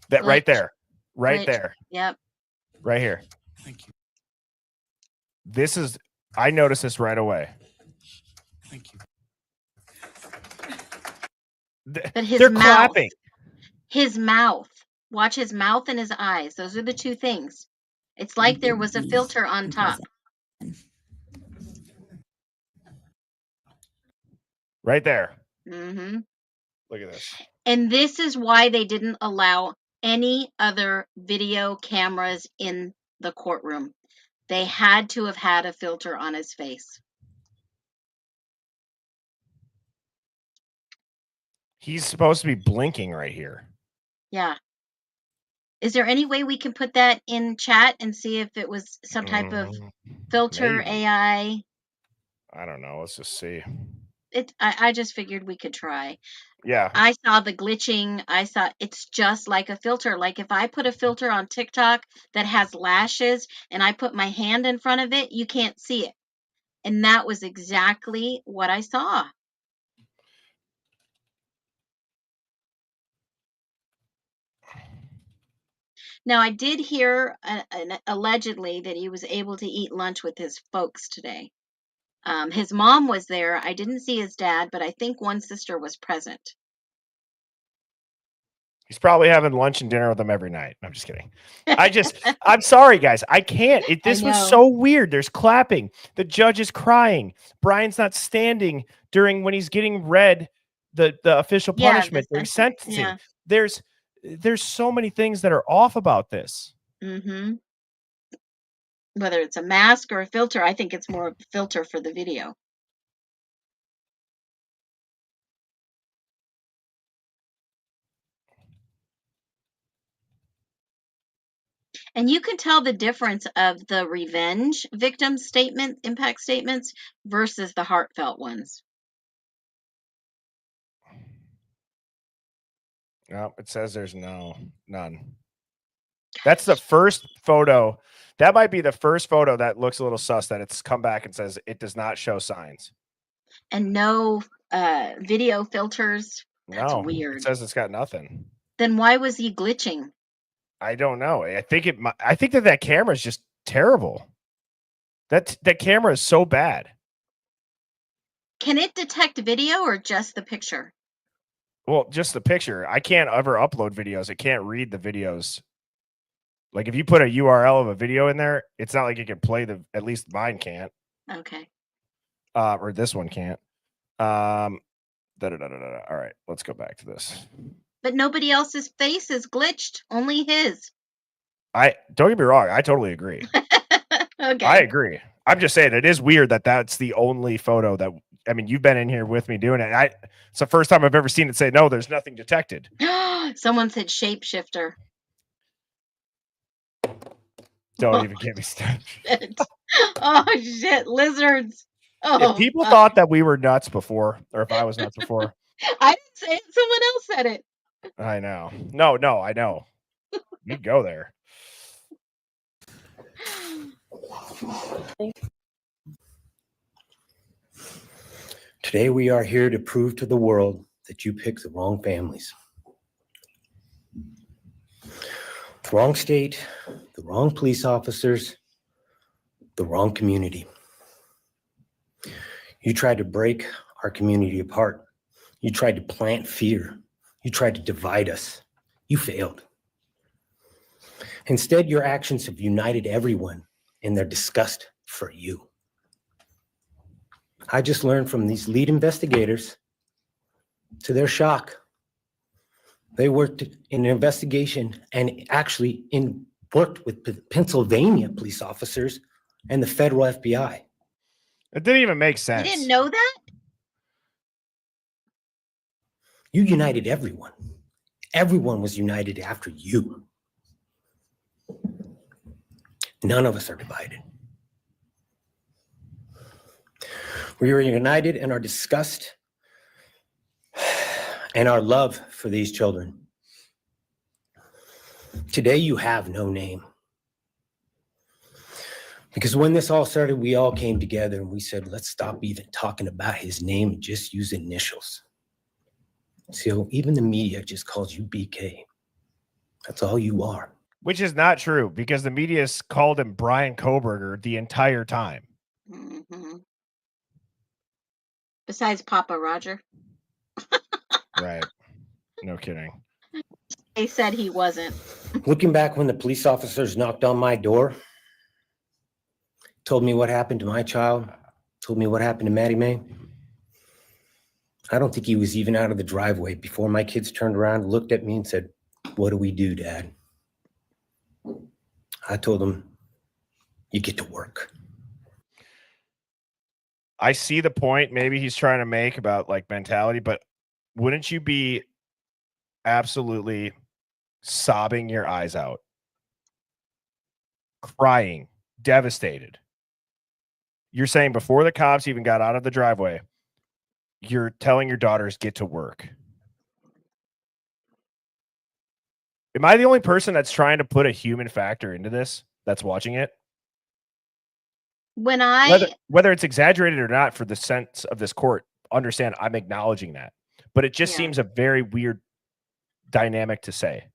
S5: That right there. Right there.
S6: Yep.
S5: Right here. Thank you. I noticed this right away. Thank you.
S6: But his
S5: They're
S6: mouth,
S5: clapping.
S6: His mouth. Watch his mouth and his eyes. Those are the two things. It's like there was a filter on top.
S5: Right there.
S6: Mm-hmm.
S5: Look at this.
S6: And this is why they didn't allow any other video cameras in the courtroom. They had to have had a filter on his face.
S5: He's supposed to be blinking right here.
S6: Yeah. Is there any way we can put that in chat and see if it was some type of filter
S5: maybe.
S6: AI?
S5: I don't know. Let's just see.
S6: I just figured we could try.
S5: Yeah.
S6: I saw the glitching. I saw it's just like a filter. Like if I put a filter on TikTok that has lashes and I put my hand in front of it, you can't see it. And that was exactly what I saw. Now, I did hear allegedly that he was able to eat lunch with his folks today. His mom was there. I didn't see his dad, but I think one sister was present.
S5: He's probably having lunch and dinner with them every night. I'm just kidding. I'm sorry, guys. I can't. This was
S6: know.
S5: so weird. There's clapping. The judge is crying. Brian's not standing during when he's getting read the official
S6: Yeah, the
S5: punishment during sentencing.
S6: yeah.
S5: There's so many things that are off about this.
S6: Mm-hmm. Whether it's a mask or a filter, I think it's more of a filter for the video. And you can tell the difference of the revenge victim statement, impact statements versus the heartfelt ones.
S5: No, it says there's none. That's the first photo. That might be the first photo that looks a little sus that it's come back and says it does not show signs.
S6: And no video filters. That's
S5: No,
S6: weird.
S5: it says it's got nothing.
S6: Then why was he glitching?
S5: I don't know. I think that camera is just terrible. That camera is so bad.
S6: Can it detect video or just the picture?
S5: Well, just the picture. I can't ever upload videos. It can't read the videos. Like if you put a URL of a video in there, it's not like it can play at least mine can't.
S6: Okay.
S5: Or this one can't. All right, let's go back to this.
S6: But nobody else's face is glitched, only his.
S5: Don't get me wrong, I totally agree.
S6: Okay.
S5: I agree. I'm just saying it is weird that that's the only photo that you've been in here with me doing it. It's the first time I've ever seen it say no, there's nothing detected.
S6: Someone said shapeshifter.
S5: Don't even get me started.
S6: Oh shit, lizards. Oh,
S5: if people thought that we were nuts before, or if I was nuts before.
S6: I didn't say it, someone else said it.
S5: I know. No, I know. You go there.
S9: Today we are here to prove to the world that you picked the wrong families. The wrong state, the wrong police officers, the wrong community. You tried to break our community apart. You tried to plant fear. You tried to divide us. You failed. Instead, your actions have united everyone in their disgust for you. I just learned from these lead investigators, to their shock, they worked in an investigation and actually worked with Pennsylvania police officers and the federal FBI.
S5: It didn't even make sense.
S6: You didn't know that?
S9: You united everyone. Everyone was united after you. None of us are divided. We are united in our disgust and our love for these children. Today, you have no name. Because when this all started, we all came together and we said, let's stop even talking about his name and just use initials. So even the media just calls you BK. That's all you are.
S5: Which is not true because the media's called him Bryan Kohberger the entire time.
S6: Mm-hmm. Besides Papa Roger.
S5: Right. No kidding.
S6: They said he wasn't.
S9: Looking back when the police officers knocked on my door, told me what happened to my child, told me what happened to Maddie Mae, I don't think he was even out of the driveway before my kids turned around, looked at me and said, "What do we do, Dad?" I told him, "You get to work."
S5: I see the point maybe he's trying to make about like mentality, but wouldn't you be absolutely sobbing your eyes out, crying, devastated? You're saying before the cops even got out of the driveway, you're telling your daughters get to work. Am I the only person that's trying to put a human factor into this that's watching it?
S6: When
S5: whether it's exaggerated or not for the sense of this court, understand I'm acknowledging that. But it just seems a very weird dynamic to say.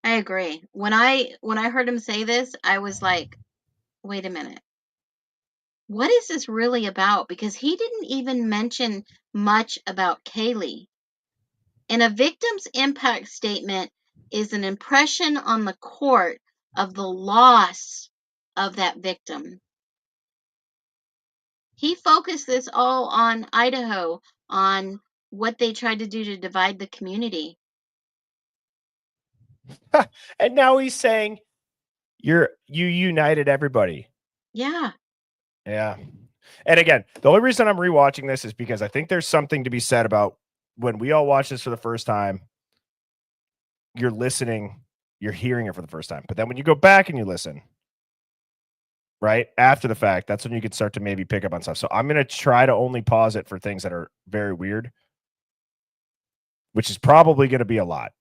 S6: I agree. When I heard him say this, I was like, wait a minute. What is this really about? Because he didn't even mention much about Kaylee. And a victim's impact statement is an impression on the court of the loss of that victim. He focused this all on Idaho, on what they tried to do to divide the community.
S5: And now he's saying you united everybody.
S6: Yeah.
S5: Yeah. And again, the only reason I'm rewatching this is because I think there's something to be said about when we all watch this for the first time, you're listening, you're hearing it for the first time. But then when you go back and you listen, right after the fact, that's when you can start to maybe pick up on stuff. So I'm going to try to only pause it for things that are very weird, which is probably going to be a lot.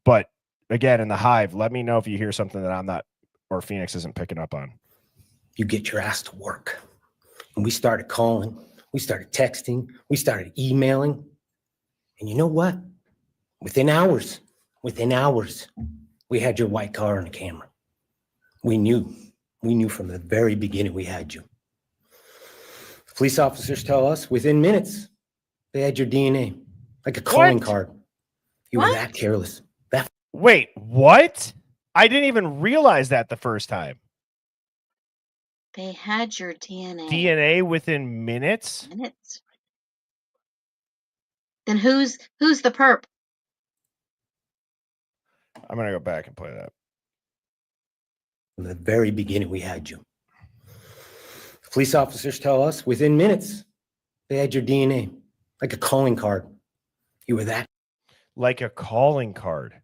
S5: But again, in the Hive, let me know if you hear something that I'm not, or Phoenix isn't picking up on.
S9: You get your ass to work. And we started calling, we started texting, we started emailing. And you know what? Within hours, we had your white car on the camera. We knew from the very beginning we had you. Police officers tell us within minutes they had your DNA, like a calling card. You were that careless.
S5: Wait, what? I didn't even realize that the first time.
S6: They had your DNA.
S5: DNA within minutes?
S6: Then who's the perp?
S5: I'm going to go back and play that.
S9: From the very beginning, we had you. Police officers tell us within minutes they had your DNA, like a calling card. You were that.
S5: Like a calling card.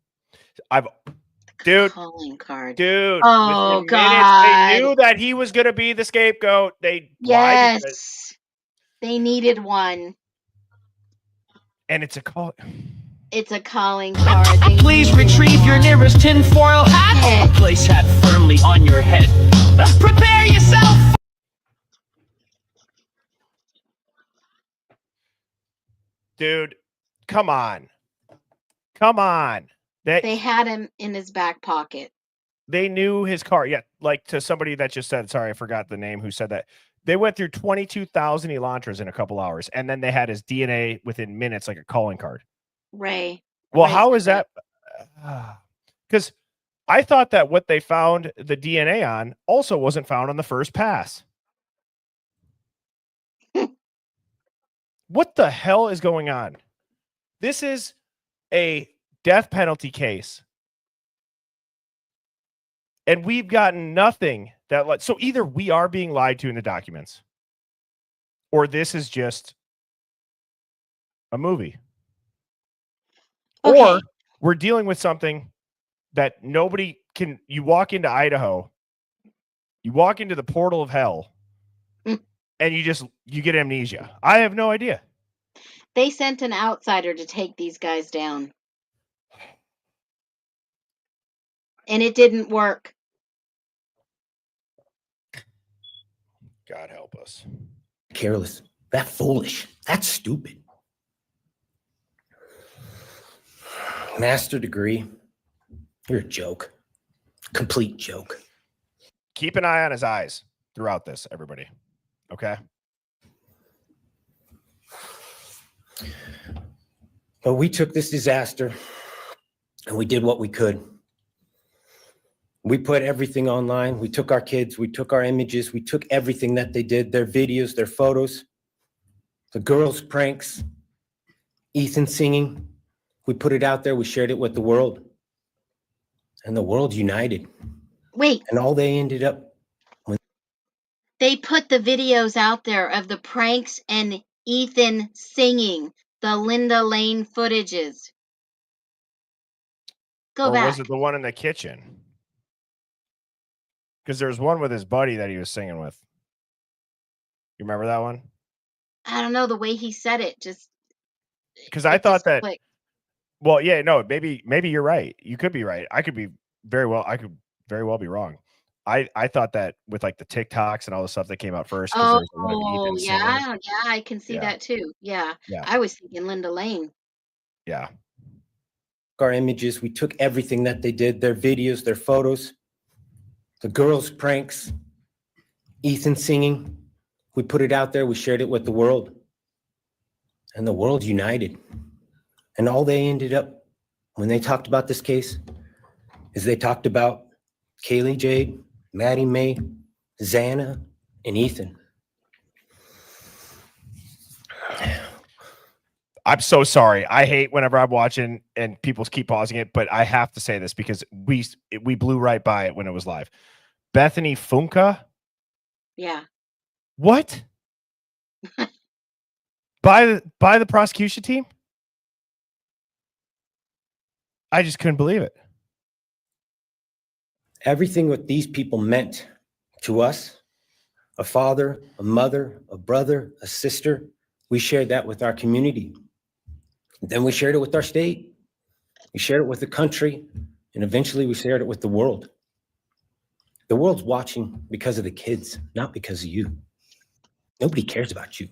S5: Calling
S6: card.
S5: Dude.
S6: Oh,
S5: within
S6: God.
S5: minutes, they knew that he was going to be the scapegoat.
S6: Yes. They needed one.
S5: And it's a call.
S6: It's a calling card.
S2: Please retrieve your nearest tinfoil hat. Place hat firmly on your head. Prepare yourself.
S5: Dude, come on. Come on.
S6: They had him in his back pocket.
S5: They knew his car. Yeah, like to somebody that just said, sorry, I forgot the name who said that. They went through 22,000 Elantras in a couple hours, and then they had his DNA within minutes, like a calling card.
S6: Ray.
S5: Well, how is that? Because I thought that what they found the DNA on also wasn't found on the first pass. What the hell is going on? This is a death penalty case. And we've gotten nothing that, so either we are being lied to in the documents, or this is just a movie. Okay. Or we're dealing with something that nobody can. You walk into Idaho, you walk into the portal of hell, and you get amnesia. I have no idea.
S6: They sent an outsider to take these guys down. And it didn't work.
S5: God help us.
S9: Careless. That foolish. That's stupid. Master degree. You're a joke. Complete joke.
S5: Keep an eye on his eyes throughout this, everybody. Okay?
S9: But we took this disaster and we did what we could. We put everything online. We took our kids, we took our images, we took everything that they did, their videos, their photos, the girls' pranks, Ethan singing. We put it out there. We shared it with the world. And the world united.
S6: Wait.
S9: And all they ended up.
S6: They put the videos out there of the pranks and Ethan singing, the Linda Lane footages. Go back.
S5: Or was it the one in the kitchen? Because there was one with his buddy that he was singing with. You remember that one?
S6: I don't know, the way he said it just.
S5: Because I thought that. Clicked. Well, yeah, no, maybe you're right. You could be right. I could very well be wrong. I thought that with like the TikToks and all the stuff that came out first.
S6: Oh, yeah, I can see that too. Yeah. I was thinking Linda Lane.
S5: Yeah.
S9: our images. We took everything that they did, their videos, their photos, the girls' pranks, Ethan singing. We put it out there. We shared it with the world. And the world united. And all they ended up, when they talked about this case, is they talked about Kaylee Jade, Maddie Mae, Xana, and Ethan.
S5: I'm so sorry. I hate whenever I'm watching and people keep pausing it, but I have to say this because we blew right by it when it was live. Bethany Funka?
S6: Yeah.
S5: What? by the prosecution team? I just couldn't believe it.
S9: Everything what these people meant to us, a father, a mother, a brother, a sister, we shared that with our community. Then we shared it with our state. We shared it with the country. And eventually we shared it with the world. The world's watching because of the kids, not because of you. Nobody cares about you.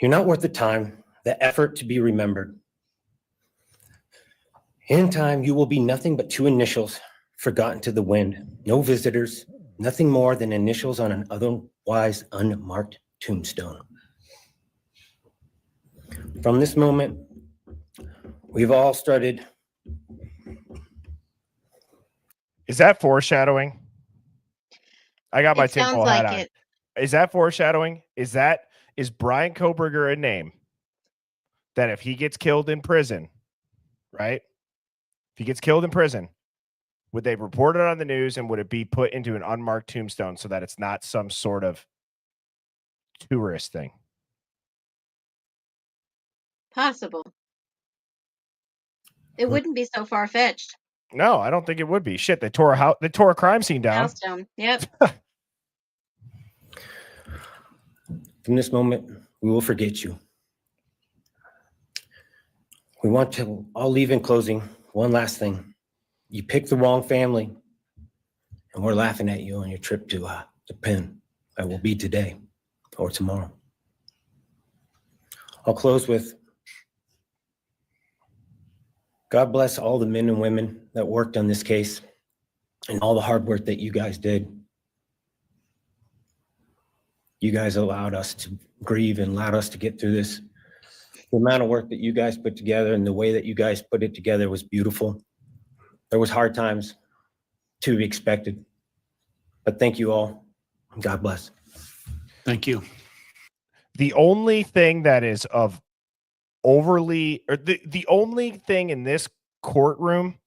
S9: You're not worth the time, the effort to be remembered. In time, you will be nothing but two initials forgotten to the wind. No visitors, nothing more than initials on an otherwise unmarked tombstone. From this moment, we've all started.
S5: Is that foreshadowing? I got my
S6: It sounds
S5: tinfoil hat
S6: like
S5: on.
S6: it.
S5: Is that foreshadowing? Is Bryan Kohberger a name that if he gets killed in prison, right? If he gets killed in prison, would they report it on the news and would it be put into an unmarked tombstone so that it's not some sort of tourist thing?
S6: Possible. It wouldn't be so far-fetched.
S5: No, I don't think it would be. Shit, they tore a crime scene down.
S6: House down. Yep.
S9: From this moment, we will forget you. We want to all leave in closing. One last thing. You picked the wrong family, and we're laughing at you on your trip to the pen. That will be today or tomorrow. I'll close with God bless all the men and women that worked on this case and all the hard work that you guys did. You guys allowed us to grieve and allowed us to get through this. The amount of work that you guys put together and the way that you guys put it together was beautiful. There was hard times to be expected, but thank you all. God bless.
S10: Thank you.
S5: The only thing that is of overly, or the only thing in this courtroom,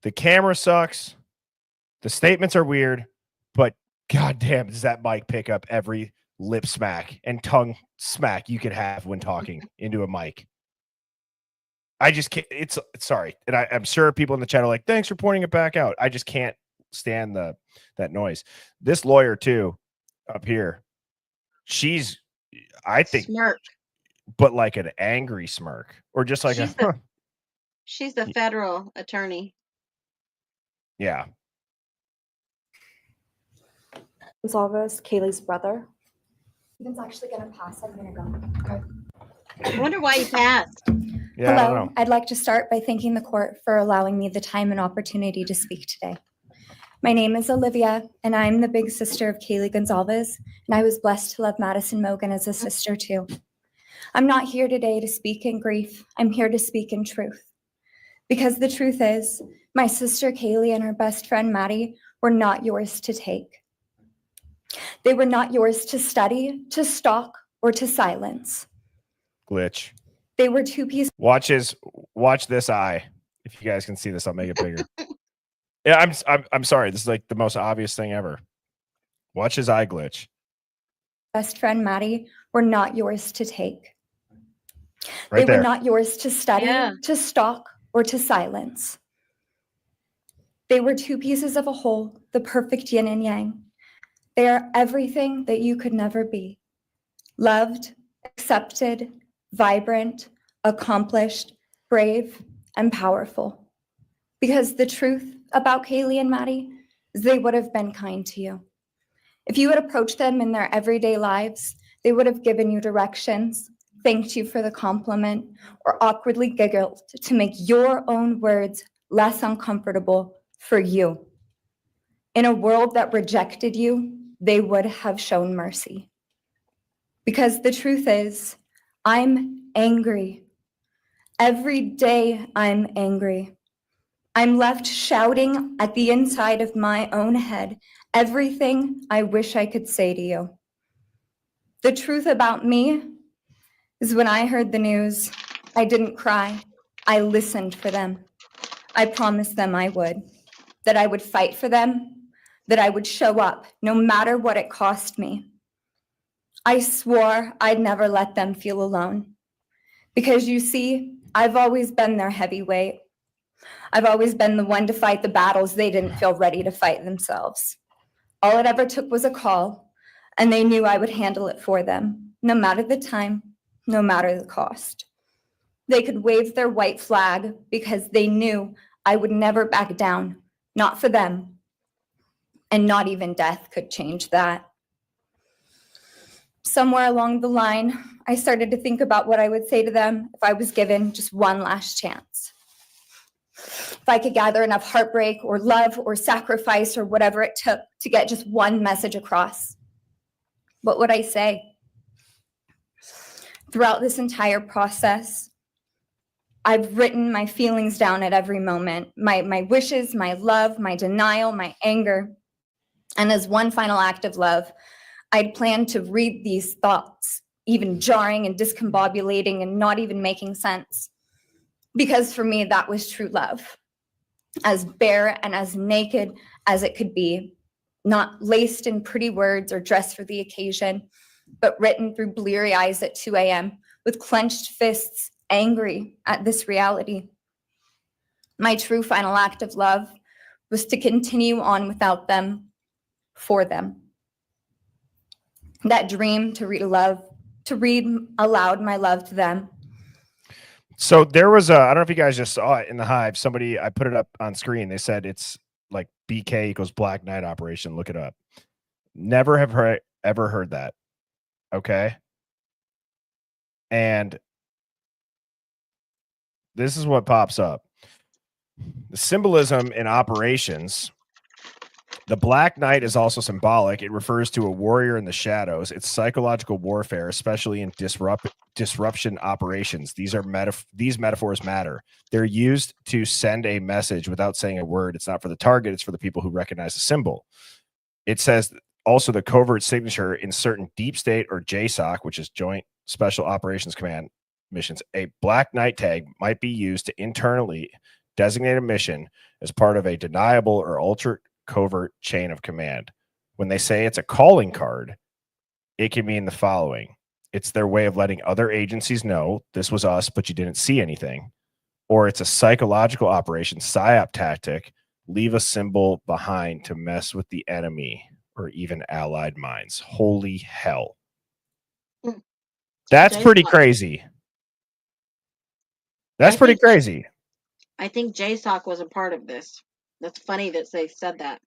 S5: the camera sucks, the statements are weird, but goddamn, does that mic pick up every lip smack and tongue smack you could have when talking into a mic. I just can't. It's sorry, and I'm sure people in the chat are like, "Thanks for pointing it back out." I just can't stand that noise. This lawyer too, up here, she's, I think,
S6: Smirk.
S5: but like an angry smirk, or just like
S6: She's the federal attorney.
S5: Yeah.
S7: Gonzalez, Kaylee's brother. Ethan's actually gonna pass. I'm gonna go. Okay.
S6: I wonder why he passed.
S5: Yeah, I don't
S11: Hello,
S5: know.
S11: I'd like to start by thanking the court for allowing me the time and opportunity to speak today. My name is Olivia, and I'm the big sister of Kaylee Gonzalez, and I was blessed to love Madison Mogan as a sister too. I'm not here today to speak in grief. I'm here to speak in truth. Because the truth is, my sister Kaylee and her best friend Maddie were not yours to take. They were not yours to study, to stalk, or to silence.
S5: Glitch.
S11: They were two pieces.
S5: Watch this eye. If you guys can see this, I'll make it bigger. Yeah, I'm sorry. This is like the most obvious thing ever. Watch his eye glitch.
S11: Best friend Maddie were not yours to take.
S5: Right
S11: They
S5: there.
S11: were not yours to study, to stalk, or to silence. They were two pieces of a whole, the perfect yin and yang. They are everything that you could never be. Loved, accepted, vibrant, accomplished, brave, and powerful. Because the truth about Kaylee and Maddie is they would have been kind to you. If you had approached them in their everyday lives, they would have given you directions. thanked you for the compliment or awkwardly giggled to make your own words less uncomfortable for you. In a world that rejected you, they would have shown mercy. Because the truth is, I'm angry. Every day I'm angry. I'm left shouting at the inside of my own head everything I wish I could say to you. The truth about me is when I heard the news, I didn't cry. I listened for them. I promised them I would, that I would fight for them, that I would show up no matter what it cost me. I swore I'd never let them feel alone. Because you see, I've always been their heavyweight. I've always been the one to fight the battles they didn't feel ready to fight themselves. All it ever took was a call, and they knew I would handle it for them, no matter the time, no matter the cost. They could wave their white flag because they knew I would never back down, not for them. And not even death could change that. Somewhere along the line, I started to think about what I would say to them if I was given just one last chance. If I could gather enough heartbreak or love or sacrifice or whatever it took to get just one message across, what would I say? Throughout this entire process, I've written my feelings down at every moment, my wishes, my love, my denial, my anger. And as one final act of love, I'd planned to read these thoughts, even jarring and discombobulating and not even making sense. Because for me, that was true love. As bare and as naked as it could be, not laced in pretty words or dressed for the occasion, but written through bleary eyes at 2 a.m. with clenched fists, angry at this reality. My true final act of love was to continue on without them, for them. That dream to read aloud my love to them.
S5: So there was I don't know if you guys just saw it in the Hive. Somebody, I put it up on screen. They said it's like BK equals Black Knight operation. Look it up. Never have ever heard that. Okay. And this is what pops up. The symbolism in operations. The Black Knight is also symbolic. It refers to a warrior in the shadows. It's psychological warfare, especially in disruption operations. These metaphors matter. They're used to send a message without saying a word. It's not for the target. It's for the people who recognize the symbol. It says also the covert signature in certain deep state or JSOC, which is Joint Special Operations Command missions. A Black Knight tag might be used to internally designate a mission as part of a deniable or ultra covert chain of command. When they say it's a calling card, it can mean the following. It's their way of letting other agencies know this was us, but you didn't see anything. Or it's a psychological operation, PSYOP tactic, leave a symbol behind to mess with the enemy or even allied minds. Holy hell. That's pretty crazy. That's pretty crazy.
S6: I think JSOC was a part of this. That's funny that they said that.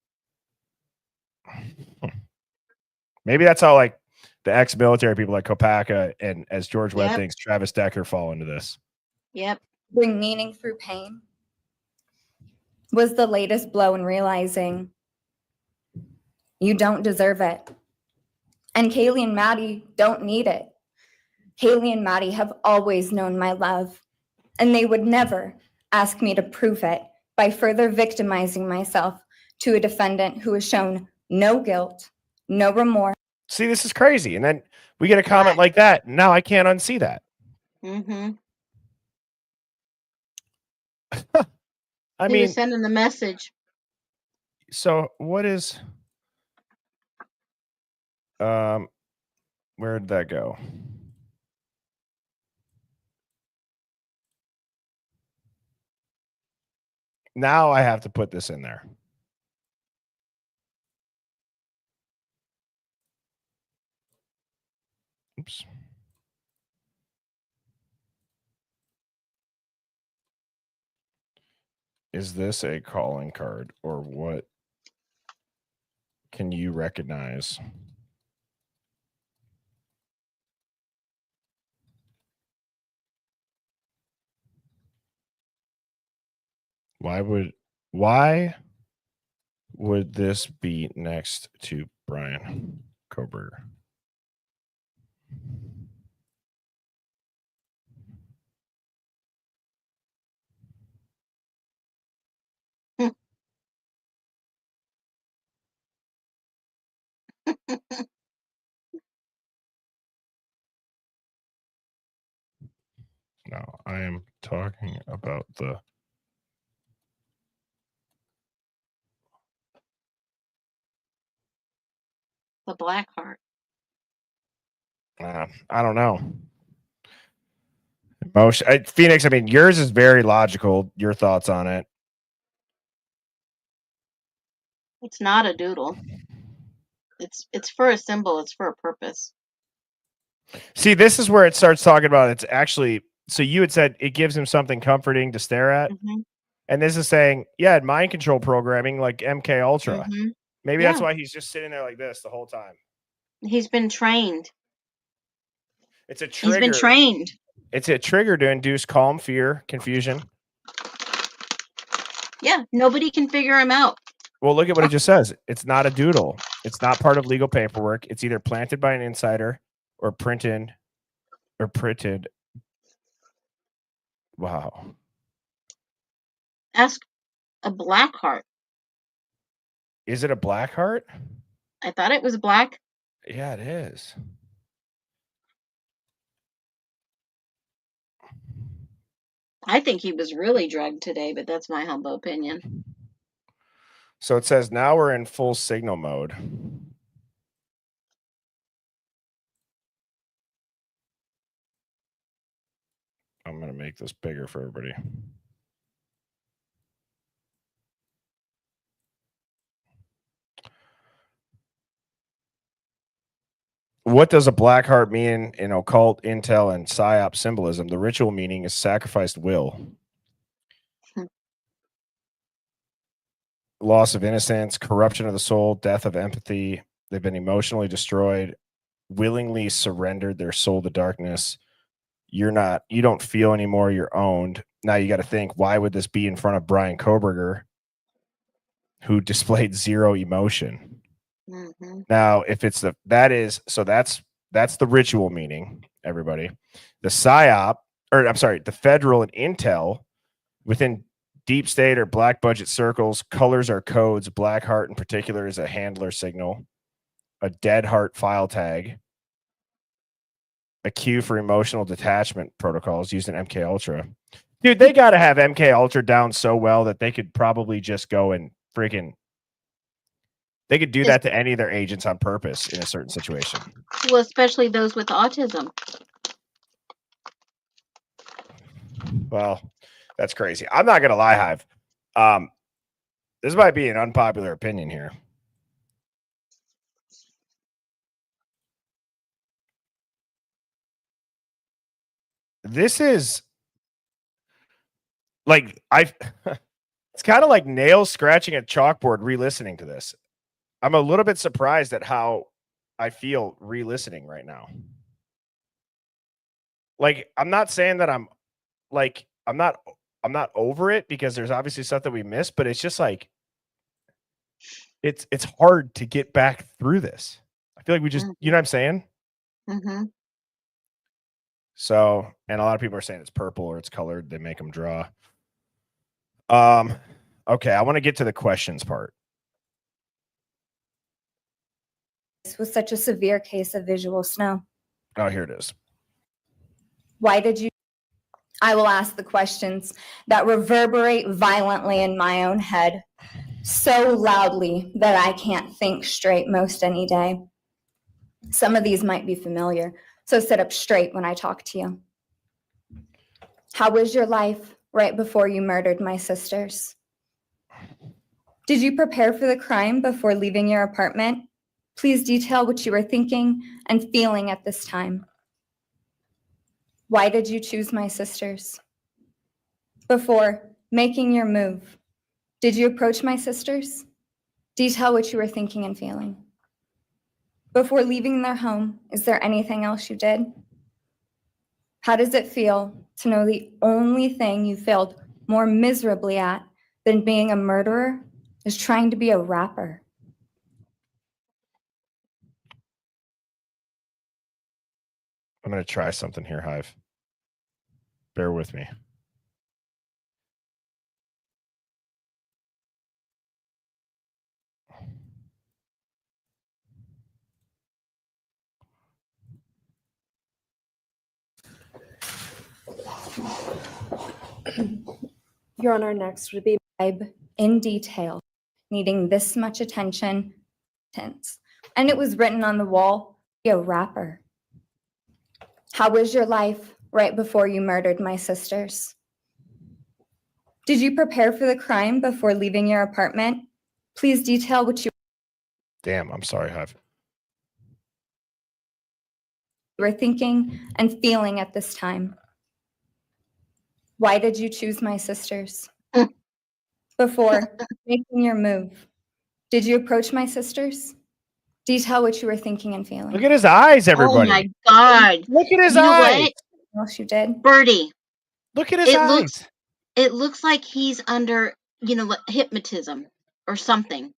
S5: Maybe that's how like the ex-military people like Kopaka and, as George Webb thinks, Travis Decker fall into this.
S6: Yep.
S11: Bring meaning through pain was the latest blow in realizing you don't deserve it. And Kaylee and Maddie don't need it. Kaylee and Maddie have always known my love, and they would never ask me to prove it by further victimizing myself to a defendant who has shown no guilt, no remorse.
S5: See, this is crazy. And then we get a comment like that. Now I can't unsee that.
S6: Mm-hmm.
S5: I
S6: He
S5: mean,
S6: was sending the message.
S5: So what is where did that go? Now I have to put this in there. Oops. Is this a calling card or what can you recognize? Why would this be next to Bryan Kohberger? No, I am talking about the
S6: Black Heart.
S5: I don't know. Emotion, Phoenix. I mean, yours is very logical. Your thoughts on it?
S6: It's not a doodle. It's for a symbol. It's for a purpose.
S5: See, this is where it starts talking about it's actually. So you had said it gives him something comforting to stare at, and this is saying, yeah, mind control programming like MK Ultra. Maybe that's why he's just sitting there like this the whole time.
S6: He's been trained.
S5: It's a trigger.
S6: He's been trained.
S5: It's a trigger to induce calm, fear, confusion.
S6: Yeah, nobody can figure him out.
S5: Well, look at what it just says. It's not a doodle. It's not part of legal paperwork. It's either planted by an insider or printed. Wow.
S6: Ask a black heart.
S5: Is it a black heart?
S6: I thought it was black.
S5: Yeah, it is.
S6: I think he was really drugged today, but that's my humble opinion.
S5: So it says now we're in full signal mode. I'm going to make this bigger for everybody. What does a black heart mean in occult, intel, and psyop symbolism? The ritual meaning is sacrificed will. Loss of innocence, corruption of the soul, death of empathy. They've been emotionally destroyed, willingly surrendered their soul to darkness. You don't feel anymore, you're owned. Now you got to think, why would this be in front of Bryan Kohberger, who displayed zero emotion? Now, if it's that's the ritual meaning, everybody. The psyop, or I'm sorry, the federal and intel within deep state or black budget circles, colors are codes. Black heart in particular is a handler signal, a dead heart file tag, a cue for emotional detachment protocols used in MK Ultra. Dude, they got to have MK Ultra down so well that they could probably just go and freaking. They could do that to any of their agents on purpose in a certain situation.
S6: Well, especially those with autism.
S5: Well, that's crazy. I'm not going to lie, Hive. This might be an unpopular opinion here. This is like it's kind of like nails scratching a chalkboard re-listening to this. I'm a little bit surprised at how I feel re-listening right now. Like, I'm not saying that I'm not over it, because there's obviously stuff that we missed, but it's just like it's hard to get back through this. I feel like we just, you know what I'm saying? So, and a lot of people are saying it's purple or it's colored. They make them draw. Okay, I want to get to the questions part.
S11: This was such a severe case of visual snow.
S5: Oh, here it is.
S11: Why did you? I will ask the questions that reverberate violently in my own head, so loudly that I can't think straight most any day. Some of these might be familiar, so sit up straight when I talk to you. How was your life right before you murdered my sisters? Did you prepare for the crime before leaving your apartment? Please detail what you were thinking and feeling at this time. Why did you choose my sisters? Before making your move, did you approach my sisters? Detail what you were thinking and feeling. Before leaving their home, is there anything else you did? How does it feel to know the only thing you failed more miserably at than being a murderer is trying to be a rapper.
S5: I'm going to try something here, Hive. Bear with me.
S11: Your Honor, next would be in detail, needing this much attention, and it was written on the wall, be a rapper. How was your life right before you murdered my sisters? Did you prepare for the crime before leaving your apartment? Please detail what you
S5: Damn, I'm sorry, Hive.
S11: were thinking and feeling at this time. Why did you choose my sisters? Before making your move, did you approach my sisters? Detail what you were thinking and feeling.
S5: Look at his eyes, everybody.
S6: Oh my God.
S5: Look at his
S6: You know
S5: eyes.
S6: what?
S11: What else you did?
S6: Birdie,
S5: Look at his
S6: it
S5: eyes.
S6: looks like he's under, hypnotism or something.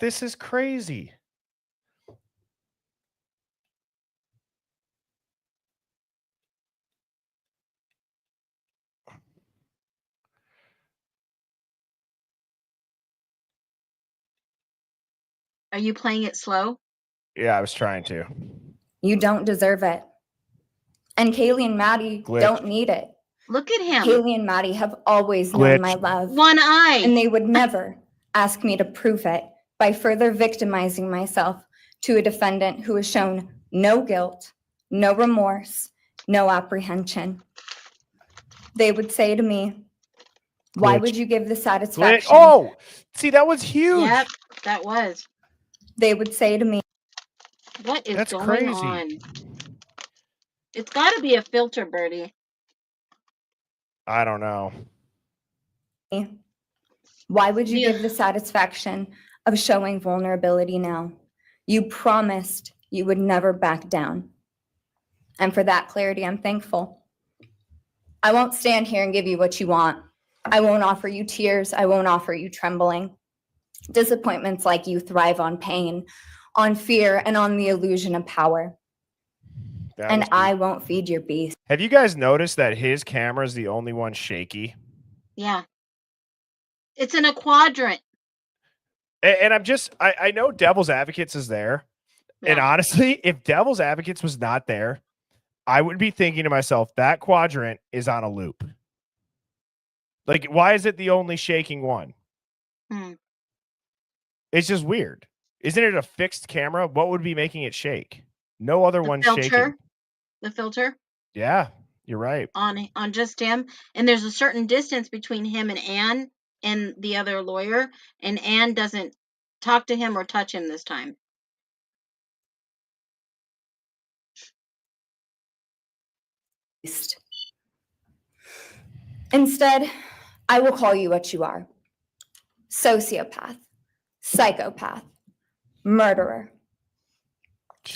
S5: This is crazy.
S6: Are you playing it slow?
S5: Yeah, I was trying to.
S11: You don't deserve it. And Kaylee and Maddie
S5: Glitch.
S11: don't need it.
S6: Look at him.
S11: Kaylee and Maddie have always
S5: Glitch.
S11: known my love.
S6: One eye.
S11: And they would never ask me to prove it by further victimizing myself to a defendant who has shown no guilt, no remorse, no apprehension. They would say to me, why
S5: Glitch.
S11: would you give the
S5: Glitch.
S11: satisfaction?
S5: Oh, see, that was huge.
S6: Yep, that was.
S11: They would say to me,
S6: What is
S5: That's
S6: going
S5: crazy.
S6: on? It's got to be a filter, Birdie.
S5: I don't know.
S11: why would you
S6: Yeah.
S11: give the satisfaction of showing vulnerability now? You promised you would never back down. And for that clarity, I'm thankful. I won't stand here and give you what you want. I won't offer you tears. I won't offer you trembling. Disappointments like you thrive on pain, on fear, and on the illusion of power.
S5: That
S11: And
S5: was
S11: I won't feed your beast.
S5: Have you guys noticed that his camera is the only one shaky?
S6: Yeah. It's in a quadrant.
S5: And I know Devil's Advocates is there. And
S6: Yeah.
S5: honestly, if Devil's Advocates was not there, I would be thinking to myself, that quadrant is on a loop. Like, why is it the only shaking one?
S6: Hmm.
S5: It's just weird. Isn't it a fixed camera? What would be making it shake? No other
S6: The
S5: one's
S6: filter.
S5: shaking.
S6: The filter
S5: Yeah, you're right.
S6: on just him. And there's a certain distance between him and Anne and the other lawyer. And Anne doesn't talk to him or touch him this time.
S11: Instead, I will call you what you are: sociopath, psychopath, murderer.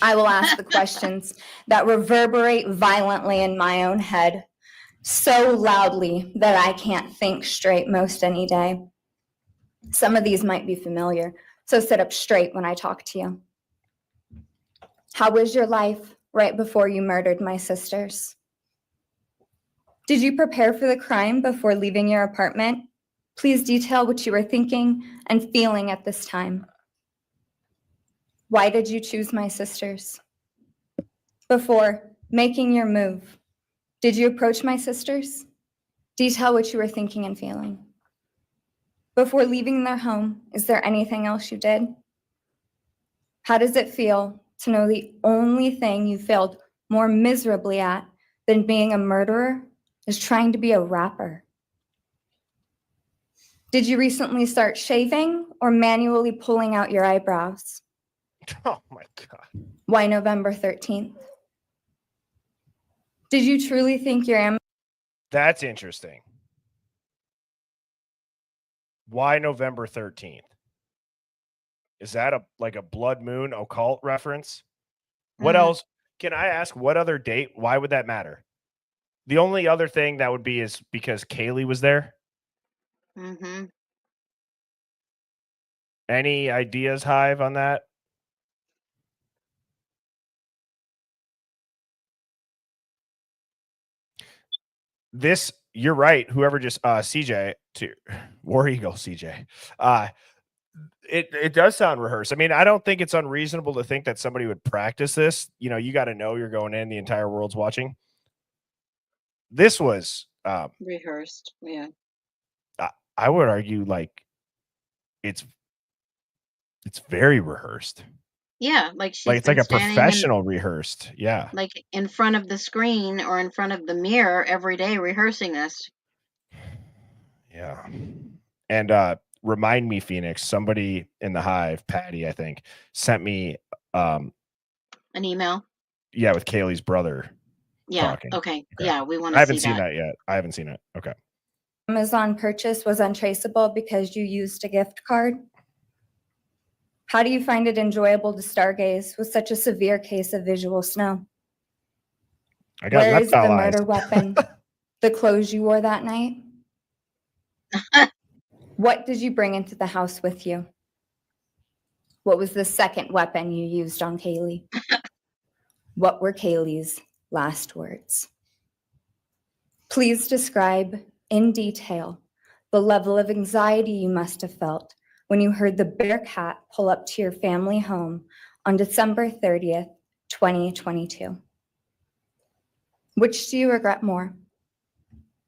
S11: I will ask the questions that reverberate violently in my own head, so loudly that I can't think straight most any day. Some of these might be familiar, so sit up straight when I talk to you. How was your life right before you murdered my sisters? Did you prepare for the crime before leaving your apartment? Please detail what you were thinking and feeling at this time. Why did you choose my sisters? Before making your move, did you approach my sisters? Detail what you were thinking and feeling. Before leaving their home, is there anything else you did? How does it feel to know the only thing you failed more miserably at than being a murderer is trying to be a rapper? Did you recently start shaving or manually pulling out your eyebrows?
S5: Oh my God.
S11: Why November 13th? Did you truly think your
S5: That's interesting. Why November 13th? Is that like a blood moon occult reference? What else? Can I ask what other date? Why would that matter? The only other thing that would be is because Kaylee was there.
S6: Mm-hmm.
S5: Any ideas, Hive, on that? This, you're right. Whoever just CJ to War Eagle CJ. It does sound rehearsed. I mean, I don't think it's unreasonable to think that somebody would practice this. You know, you got to know you're going in, the entire world's watching. This was
S6: Rehearsed. Yeah.
S5: I would argue like it's very rehearsed.
S6: Yeah, like she's
S5: Like it's like
S6: been
S5: a
S6: standing
S5: professional rehearsed. Yeah.
S6: like in front of the screen or in front of the mirror every day rehearsing this.
S5: Yeah. And remind me, Phoenix, somebody in the Hive, Patty, I think, sent me
S6: An email.
S5: yeah, with Kaylee's brother
S6: Yeah.
S5: talking.
S6: Okay. Yeah, we want
S5: I
S6: to
S5: haven't
S6: see
S5: seen
S6: that.
S5: that yet. I haven't seen it. Okay.
S11: Amazon purchase was untraceable because you used a gift card. How do you find it enjoyable to stargaze with such a severe case of visual snow?
S5: I got
S11: Where is the
S5: reptile eyes.
S11: murder weapon? The clothes you wore that night? What did you bring into the house with you? What was the second weapon you used on Kaylee? What were Kaylee's last words? Please describe in detail the level of anxiety you must have felt when you heard the Bearcat pull up to your family home on December 30th, 2022. Which do you regret more?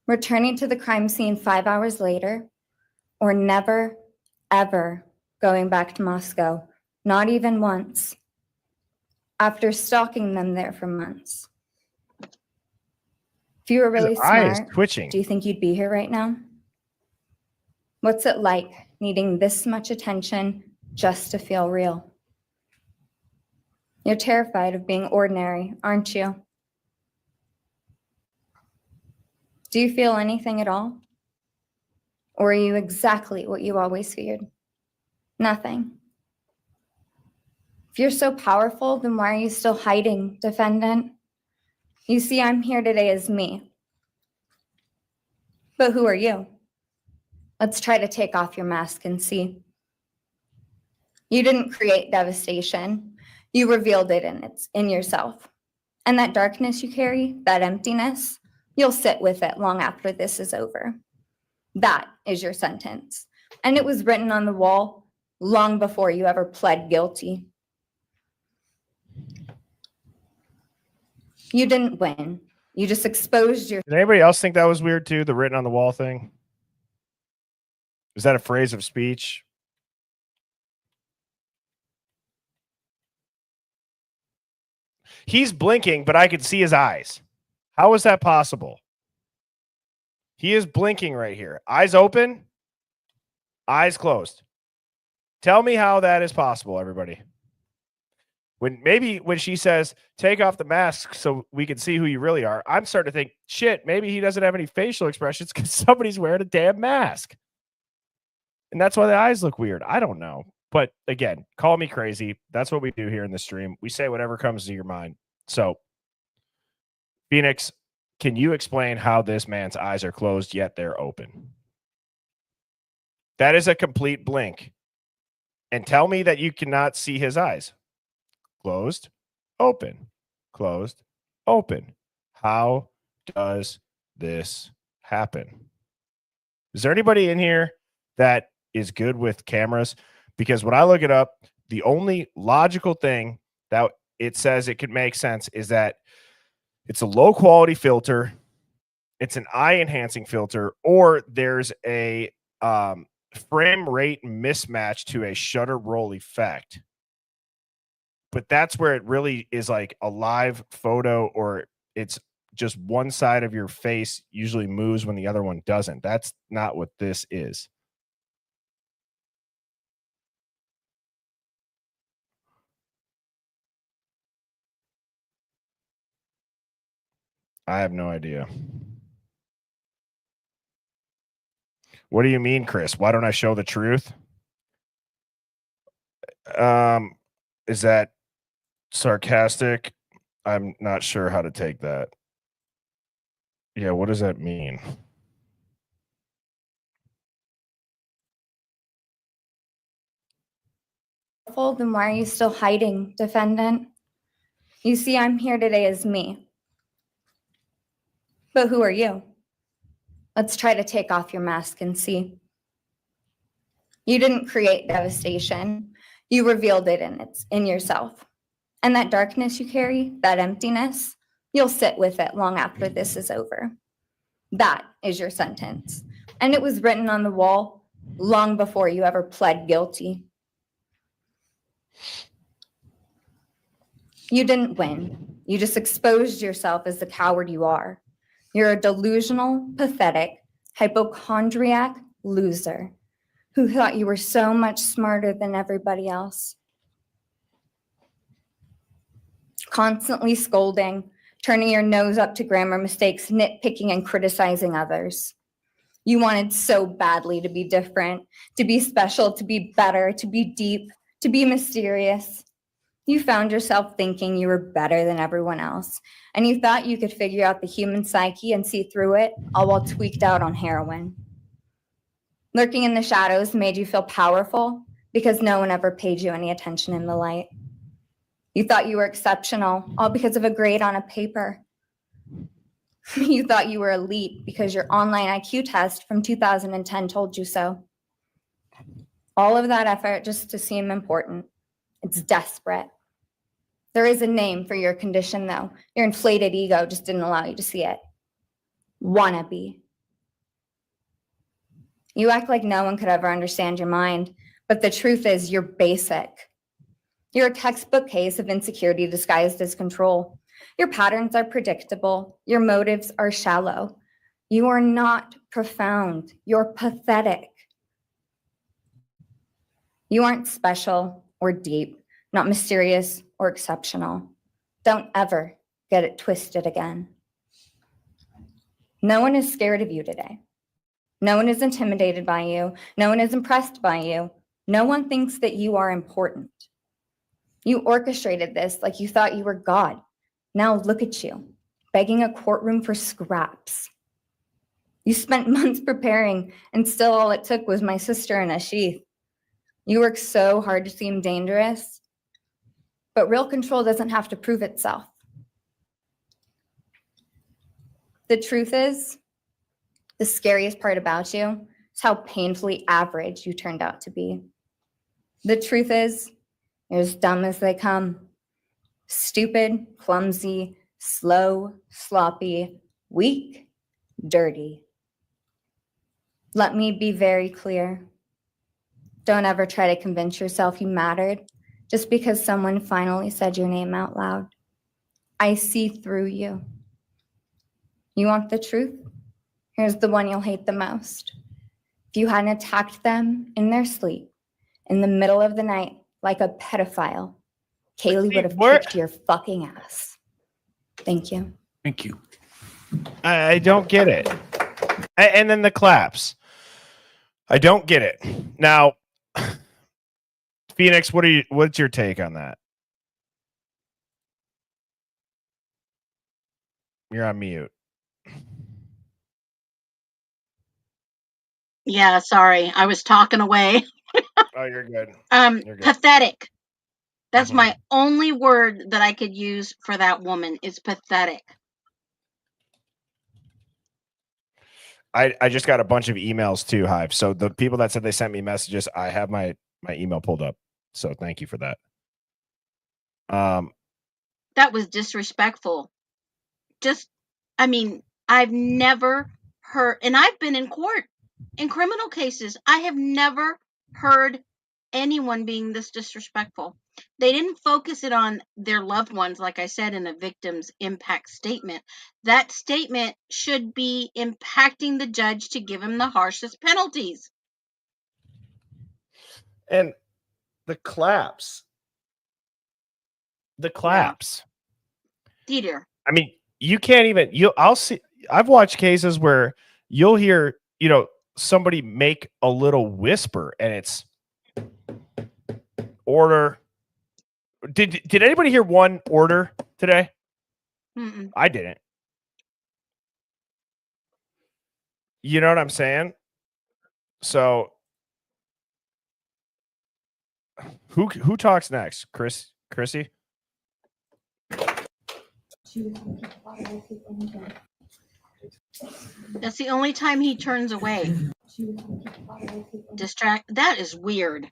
S11: Returning to the crime scene 5 hours later, or never, ever going back to Moscow, not even once, after stalking them there for months? If you were
S5: His
S11: really
S5: eye is
S11: smart,
S5: twitching.
S11: do you think you'd be here right now? What's it like needing this much attention just to feel real? You're terrified of being ordinary, aren't you? Do you feel anything at all? Or are you exactly what you always feared? Nothing. If you're so powerful, then why are you still hiding, defendant? You see, I'm here today as me. But who are you? Let's try to take off your mask and see. You didn't create devastation. You revealed it in yourself. And that darkness you carry, that emptiness, you'll sit with it long after this is over. That is your sentence. And it was written on the wall long before you ever pled guilty. You didn't win. You just exposed your.
S5: Did anybody else think that was weird too? The written on the wall thing? Is that a phrase of speech? He's blinking, but I could see his eyes. How is that possible? He is blinking right here. Eyes open, eyes closed. Tell me how that is possible, everybody. When she says, take off the mask so we can see who you really are, I'm starting to think, shit, maybe he doesn't have any facial expressions because somebody's wearing a damn mask. And that's why the eyes look weird. I don't know. But again, call me crazy. That's what we do here in the stream. We say whatever comes to your mind. So, Phoenix, can you explain how this man's eyes are closed yet they're open? That is a complete blink. And tell me that you cannot see his eyes. Closed, open, closed, open. How does this happen? Is there anybody in here that is good with cameras? Because when I look it up, the only logical thing that it says it could make sense is that it's a low quality filter, it's an eye enhancing filter, or there's a frame rate mismatch to a shutter roll effect. But that's where it really is like a live photo, or it's just one side of your face usually moves when the other one doesn't. That's not what this is. I have no idea. What do you mean, Chris? Why don't I show the truth? Is that sarcastic? I'm not sure how to take that. Yeah, what does that mean?
S11: Then why are you still hiding, defendant? You see, I'm here today as me. But who are you? Let's try to take off your mask and see. You didn't create devastation. You revealed it in yourself. And that darkness you carry, that emptiness, you'll sit with it long after this is over. That is your sentence. And it was written on the wall long before you ever pled guilty. You didn't win. You just exposed yourself as the coward you are. You're a delusional, pathetic, hypochondriac loser who thought you were so much smarter than everybody else. Constantly scolding, turning your nose up to grammar mistakes, nitpicking and criticizing others. You wanted so badly to be different, to be special, to be better, to be deep, to be mysterious. You found yourself thinking you were better than everyone else, and you thought you could figure out the human psyche and see through it, all while tweaked out on heroin. Lurking in the shadows made you feel powerful because no one ever paid you any attention in the light. You thought you were exceptional, all because of a grade on a paper. You thought you were elite because your online IQ test from 2010 told you so. All of that effort just to seem important. It's desperate. There is a name for your condition, though. Your inflated ego just didn't allow you to see it. Wannabe. You act like no one could ever understand your mind, but the truth is you're basic. You're a textbook case of insecurity disguised as control. Your patterns are predictable. Your motives are shallow. You are not profound. You're pathetic. You aren't special or deep, not mysterious or exceptional. Don't ever get it twisted again. No one is scared of you today. No one is intimidated by you. No one is impressed by you. No one thinks that you are important. You orchestrated this like you thought you were God. Now look at you, begging a courtroom for scraps. You spent months preparing, and still all it took was my sister in a sheath. You work so hard to seem dangerous, but real control doesn't have to prove itself. The truth is, the scariest part about you is how painfully average you turned out to be. The truth is, you're as dumb as they come. Stupid, clumsy, slow, sloppy, weak, dirty. Let me be very clear. Don't ever try to convince yourself you mattered just because someone finally said your name out loud. I see through you. You want the truth? Here's the one you'll hate the most. If you hadn't attacked them in their sleep, in the middle of the night, like a pedophile, Kaylee would have kicked your fucking ass. Thank you.
S5: Thank you. I don't get it. And then the claps. I don't get it. Now, Phoenix, what's your take on that? You're on mute.
S6: Yeah, sorry. I was talking away.
S5: Oh, you're good. You're good.
S6: Pathetic. That's my only word that I could use for that woman is pathetic.
S5: I just got a bunch of emails too, Hive. So the people that said they sent me messages, I have my email pulled up. So thank you for that.
S6: That was disrespectful. I've never heard, and I've been in court in criminal cases. I have never heard anyone being this disrespectful. They didn't focus it on their loved ones, like I said, in a victim's impact statement. That statement should be impacting the judge to give him the harshest penalties.
S5: And the claps.
S6: Dieter.
S5: I mean, you can't even I've watched cases where you'll hear, somebody make a little whisper and it's order. Did anybody hear one order today?
S6: Mm-mm.
S5: I didn't. You know what I'm saying? So Who talks next? Chrissy?
S6: That's the only time he turns away. That is weird.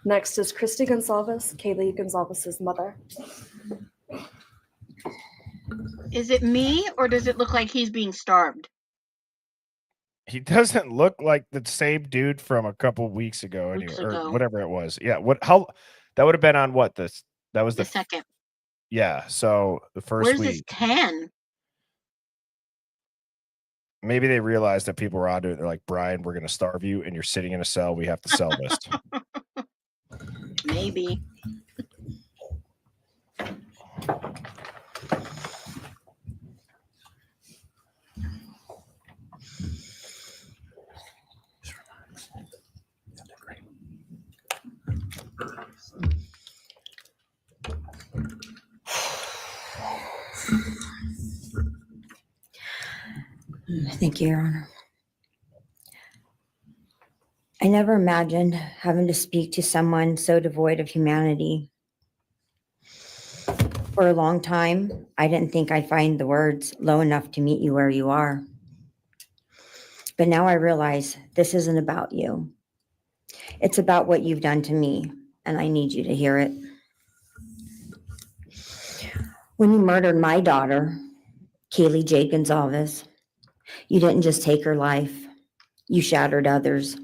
S7: Next is Christy Gonzalez, Kaylee Gonzalez's mother.
S6: Is it me, or does it look like he's being starved?
S5: He doesn't look like the same dude from a couple weeks ago, anyway, or whatever it was. Yeah, that would have been on what that was
S6: the second.
S5: Yeah, so the first
S6: Where's
S5: week.
S6: this can?
S5: Maybe they realized that people were onto it. They're like, Bryan, we're going to starve you, and you're sitting in a cell. We have to sell this.
S6: Maybe.
S8: Thank you, Your Honor. I never imagined having to speak to someone so devoid of humanity. For a long time, I didn't think I'd find the words low enough to meet you where you are. But now I realize this isn't about you. It's about what you've done to me, and I need you to hear it. When you murdered my daughter, Kaylee J. Gonzalez, you didn't just take her life, you shattered others.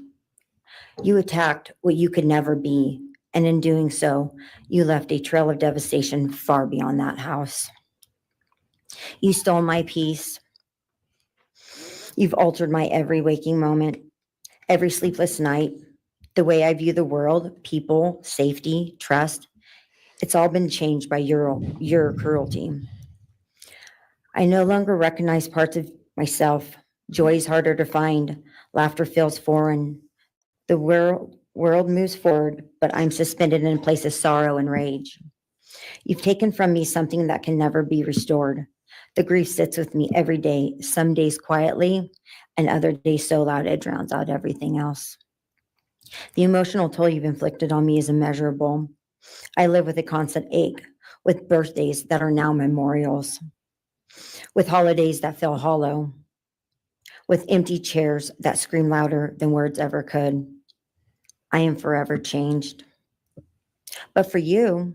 S8: You attacked what you could never be, and in doing so, you left a trail of devastation far beyond that house. You stole my peace. You've altered my every waking moment, every sleepless night, the way I view the world, people, safety, trust. It's all been changed by your cruelty. I no longer recognize parts of myself. Joy is harder to find. Laughter feels foreign. The world moves forward, but I'm suspended in a place of sorrow and rage. You've taken from me something that can never be restored. The grief sits with me every day, some days quietly, and other days so loud it drowns out everything else. The emotional toll you've inflicted on me is immeasurable. I live with a constant ache, with birthdays that are now memorials, with holidays that feel hollow, with empty chairs that scream louder than words ever could. I am forever changed. But for you,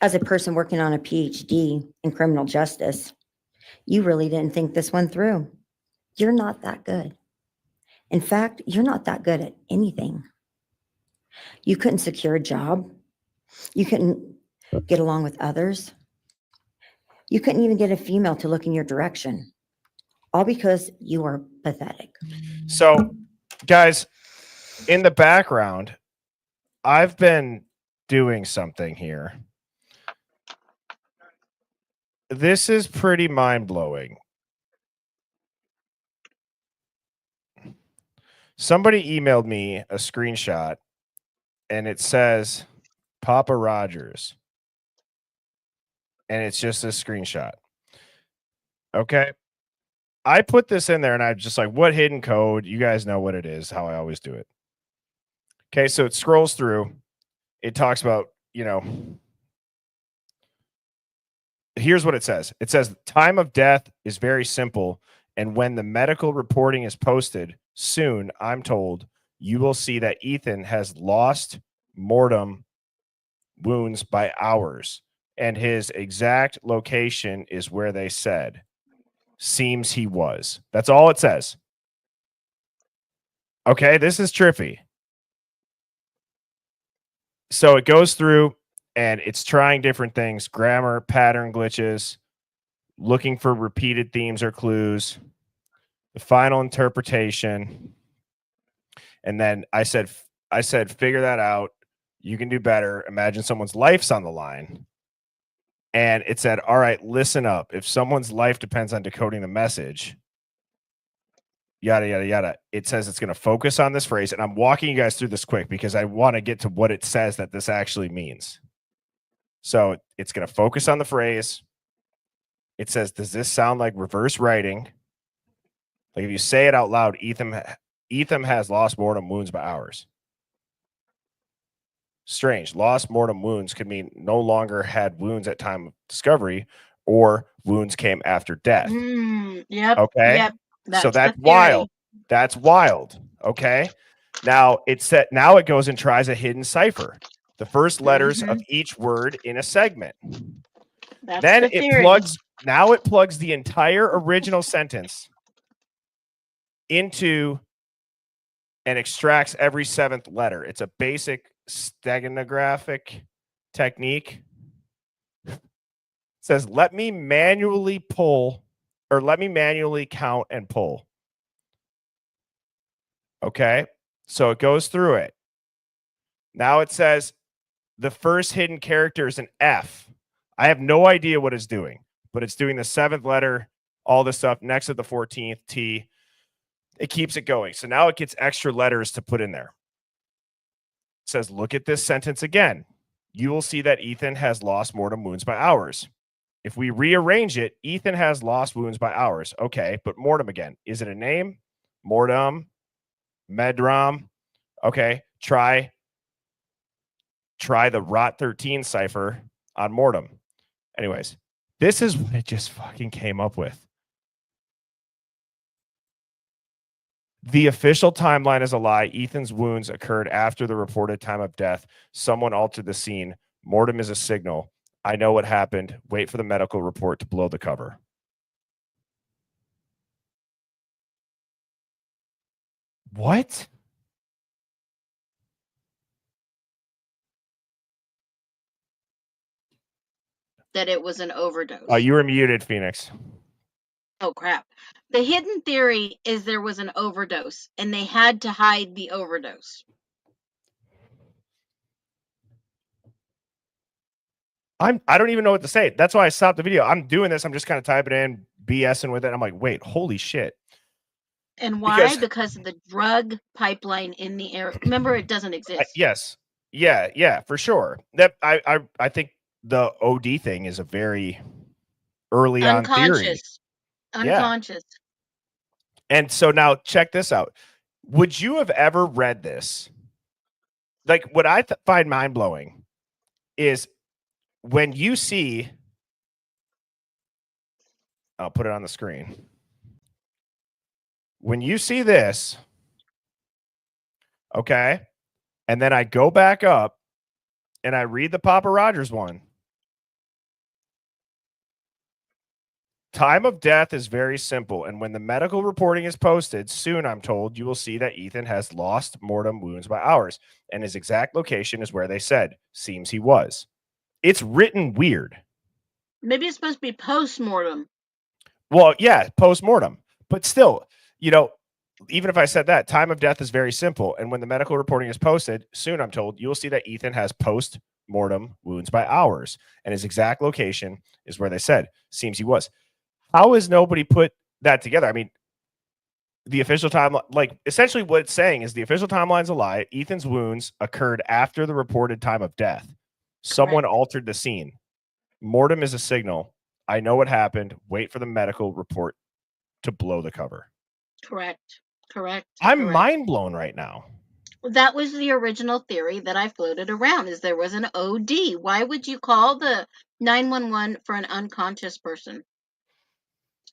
S8: as a person working on a PhD in criminal justice, you really didn't think this one through. You're not that good. In fact, you're not that good at anything. You couldn't secure a job. You couldn't get along with others. You couldn't even get a female to look in your direction, all because you are pathetic.
S5: So, guys, in the background, I've been doing something here. This is pretty mind-blowing. Somebody emailed me a screenshot, and it says Papa Rogers. And it's just a screenshot. Okay. I put this in there, and I'm just like, what hidden code? You guys know what it is, how I always do it. Okay, so it scrolls through. It talks about, here's what it says. It says, time of death is very simple, and when the medical reporting is posted soon, I'm told, you will see that Ethan has lost mortem wounds by hours, and his exact location is where they said. Seems he was. That's all it says. Okay, this is trippy. So it goes through and it's trying different things, grammar, pattern glitches, looking for repeated themes or clues, the final interpretation. And then I said, figure that out. You can do better. Imagine someone's life's on the line. And it said, all right, listen up. If someone's life depends on decoding the message, yada, yada, yada. It says it's going to focus on this phrase. And I'm walking you guys through this quick because I want to get to what it says that this actually means. So it's going to focus on the phrase. It says, does this sound like reverse writing? Like if you say it out loud, Ethan has lost mortem wounds by hours. Strange. Lost mortem wounds could mean no longer had wounds at time of discovery, or wounds came after death.
S6: Yep.
S5: Okay.
S6: Yep.
S5: So that's
S6: the theory.
S5: wild. That's wild. Okay. Now now it goes and tries a hidden cipher. The first letters of each word in a segment.
S6: That's
S5: Then
S6: the
S5: it
S6: theory.
S5: plugs the entire original sentence into and extracts every seventh letter. It's a basic steganographic technique. It says, let me manually count and pull. Okay. So it goes through it. Now it says the first hidden character is an F. I have no idea what it's doing, but it's doing the seventh letter, all this stuff next to the 14th T. It keeps it going. So now it gets extra letters to put in there. It says, look at this sentence again. You will see that Ethan has lost mortem wounds by hours. If we rearrange it, Ethan has lost wounds by hours. Okay, but mortem again. Is it a name? Mortem, medram. Okay, try the Rot 13 cipher on mortem. Anyways, this is what it just fucking came up with. The official timeline is a lie. Ethan's wounds occurred after the reported time of death. Someone altered the scene. Mortem is a signal. I know what happened. Wait for the medical report to blow the cover. What?
S6: That it was an overdose.
S5: Oh, you were muted, Phoenix.
S6: Oh, crap. The hidden theory is there was an overdose, and they had to hide the overdose.
S5: I don't even know what to say. That's why I stopped the video. I'm doing this. I'm just kind of typing in, BSing with it. I'm like, wait, holy shit.
S6: And why? Because of the drug pipeline in the air. Remember, it doesn't exist.
S5: Yes. Yeah, for sure. That I think the OD thing is a very early on theory.
S6: Unconscious.
S5: Yeah. And so now check this out. Would you have ever read this? Like, what I find mind-blowing is when you see, I'll put it on the screen. When you see this, okay, and then I go back up and I read the Papa Rogers one. Time of death is very simple, and when the medical reporting is posted, soon, I'm told, you will see that Ethan has lost mortem wounds by hours, and his exact location is where they said. Seems he was. It's written weird.
S6: Maybe it's supposed to be post-mortem.
S5: Well, yeah, post-mortem. But still, even if I said that, time of death is very simple, and when the medical reporting is posted, soon, I'm told, you will see that Ethan has post-mortem wounds by hours, and his exact location is where they said. Seems he was. How has nobody put that together? I mean, the official timeline, like essentially what it's saying is the official timeline's a lie. Ethan's wounds occurred after the reported time of death. Someone altered the scene. Mortem is a signal. I know what happened. Wait for the medical report to blow the cover.
S6: Correct.
S5: I'm mind blown right now.
S6: That was the original theory that I floated around, is there was an OD. Why would you call the 911 for an unconscious person?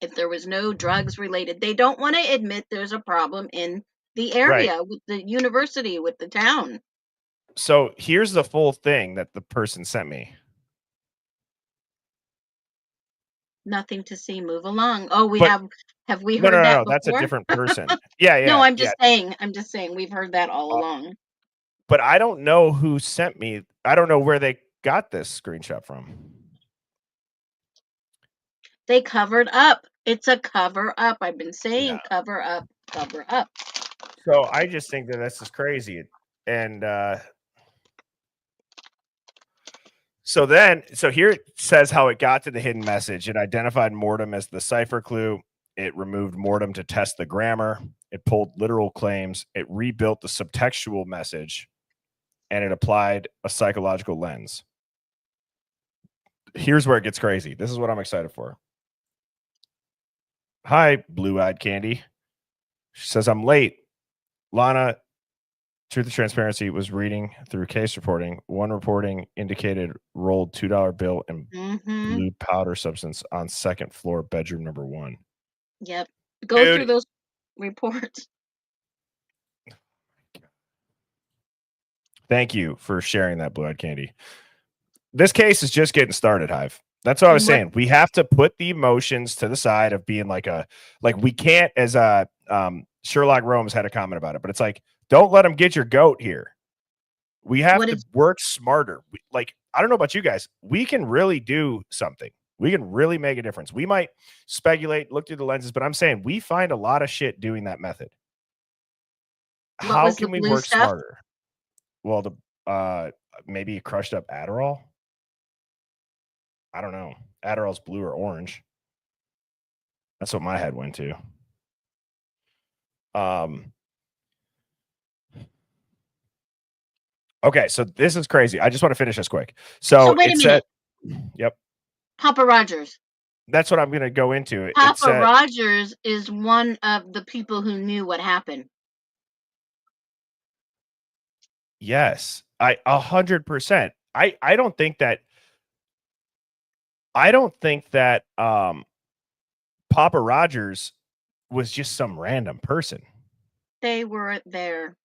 S6: If there was no drugs related, they don't want to admit there's a problem in the area with the university, with the town.
S5: So here's the full thing that the person sent me.
S6: Nothing to see. Move along. Oh, have we heard that before?
S5: That's a different person. Yeah.
S6: No, I'm just saying we've heard that all along.
S5: But I don't know who sent me. I don't know where they got this screenshot from.
S6: They covered up. It's a cover up. I've been saying cover up.
S5: So I just think that this is crazy. And so here it says how it got to the hidden message. It identified mortem as the cipher clue. It removed mortem to test the grammar. It pulled literal claims. It rebuilt the subtextual message, and it applied a psychological lens. Here's where it gets crazy. This is what I'm excited for. Hi, blue-eyed candy. She says, I'm late. Lana, Truth and Transparency was reading through case reporting. One reporting indicated rolled $2 bill and blue powder substance on second floor, bedroom number 1.
S6: Yep. Go through those reports.
S5: Thank you for sharing that, blue-eyed candy. This case is just getting started, Hive. That's what I was saying. We have to put the emotions to the side of being like we can't, as Sherlock Holmes had a comment about it, but it's like, don't let them get your goat here. We have to work smarter. I don't know about you guys. We can really do something. We can really make a difference. We might speculate, look through the lenses, but I'm saying we find a lot of shit doing that method. How can we work smarter? Well, maybe crushed up Adderall. I don't know. Adderall's blue or orange. That's what my head went to. Okay, so this is crazy. I just want to finish this quick. So
S6: wait a minute.
S5: Yep.
S6: Papa Rogers.
S5: That's what I'm going to go into.
S6: Papa Rogers is one of the people who knew what happened.
S5: Yes, 100%. I don't think that Papa Rogers was just some random person.
S6: They were there.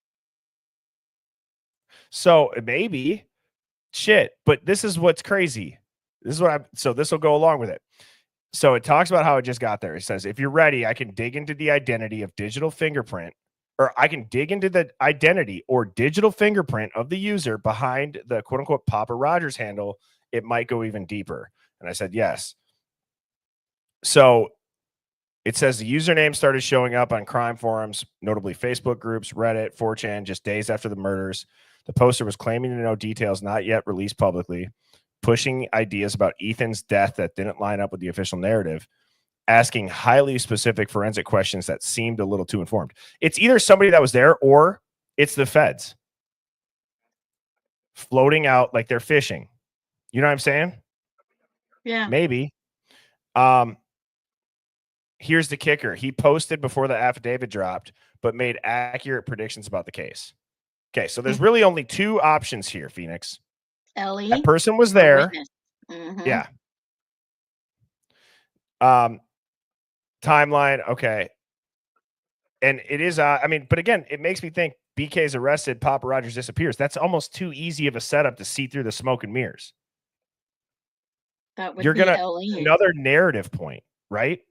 S5: So maybe shit, but this is what's crazy. This will go along with it. So it talks about how it just got there. It says, if you're ready, I can dig into the identity of digital fingerprint, or I can dig into the identity or digital fingerprint of the user behind the quote unquote Papa Rogers handle. It might go even deeper. And I said, yes. So it says the username started showing up on crime forums, notably Facebook groups, Reddit, 4chan, just days after the murders. The poster was claiming to know details not yet released publicly, pushing ideas about Ethan's death that didn't line up with the official narrative, asking highly specific forensic questions that seemed a little too informed. It's either somebody that was there or it's the feds floating out like they're fishing. You know what I'm saying?
S6: Yeah.
S5: Maybe. Here's the kicker. He posted before the affidavit dropped, but made accurate predictions about the case. Okay, so there's really only 2 options here, Phoenix.
S6: Ellie.
S5: That person was there. Yeah. Timeline. Okay. And it is, but again, it makes me think BK's arrested, Papa Rogers disappears. That's almost too easy of a setup to see through the smoke and mirrors.
S6: That would be Ellie.
S5: Another narrative point, right?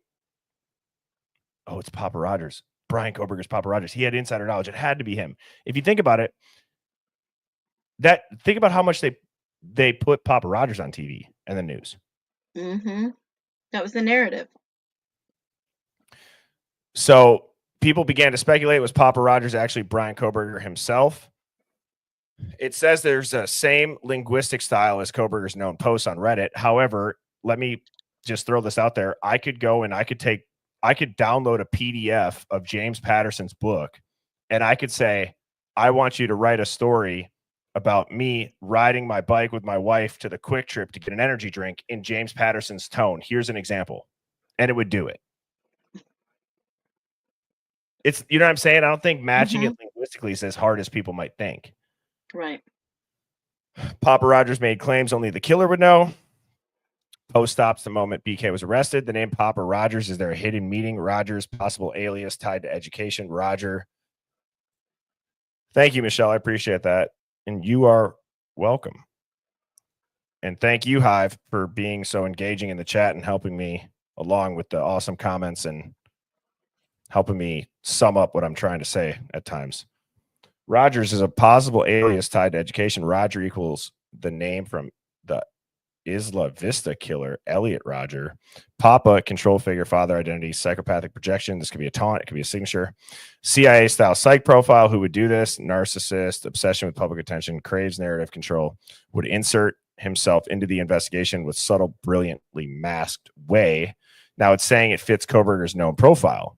S5: Oh, it's Papa Rogers. Bryan Kohberger's Papa Rogers. He had insider knowledge. It had to be him. If you think about it, think about how much they put Papa Rogers on TV and the news.
S6: That was the narrative.
S5: So people began to speculate, was Papa Rogers actually Bryan Kohberger himself? It says there's the same linguistic style as Kohberger's known posts on Reddit. However, let me just throw this out there. I could go and I could download a PDF of James Patterson's book, and I could say, I want you to write a story about me riding my bike with my wife to the Quick Trip to get an energy drink in James Patterson's tone. Here's an example. And it would do it. It's, you know what I'm saying? I don't think matching it linguistically is as hard as people might think.
S6: Right.
S5: Papa Rogers made claims only the killer would know. Post stops the moment BK was arrested. The name Papa Rogers is their hidden meaning. Rogers, possible alias tied to education. Roger. Thank you, Michelle. I appreciate that. And you are welcome. And thank you, Hive, for being so engaging in the chat and helping me along with the awesome comments and helping me sum up what I'm trying to say at times. Rogers is a possible alias tied to education. Roger equals the name from the Isla Vista killer, Elliot Roger. Papa, control figure, father identity, psychopathic projection. This could be a taunt. It could be a signature. CIA style psych profile. Who would do this? Narcissist, obsession with public attention, craves narrative control, would insert himself into the investigation with subtle, brilliantly masked way. Now it's saying it fits Kohberger's known profile.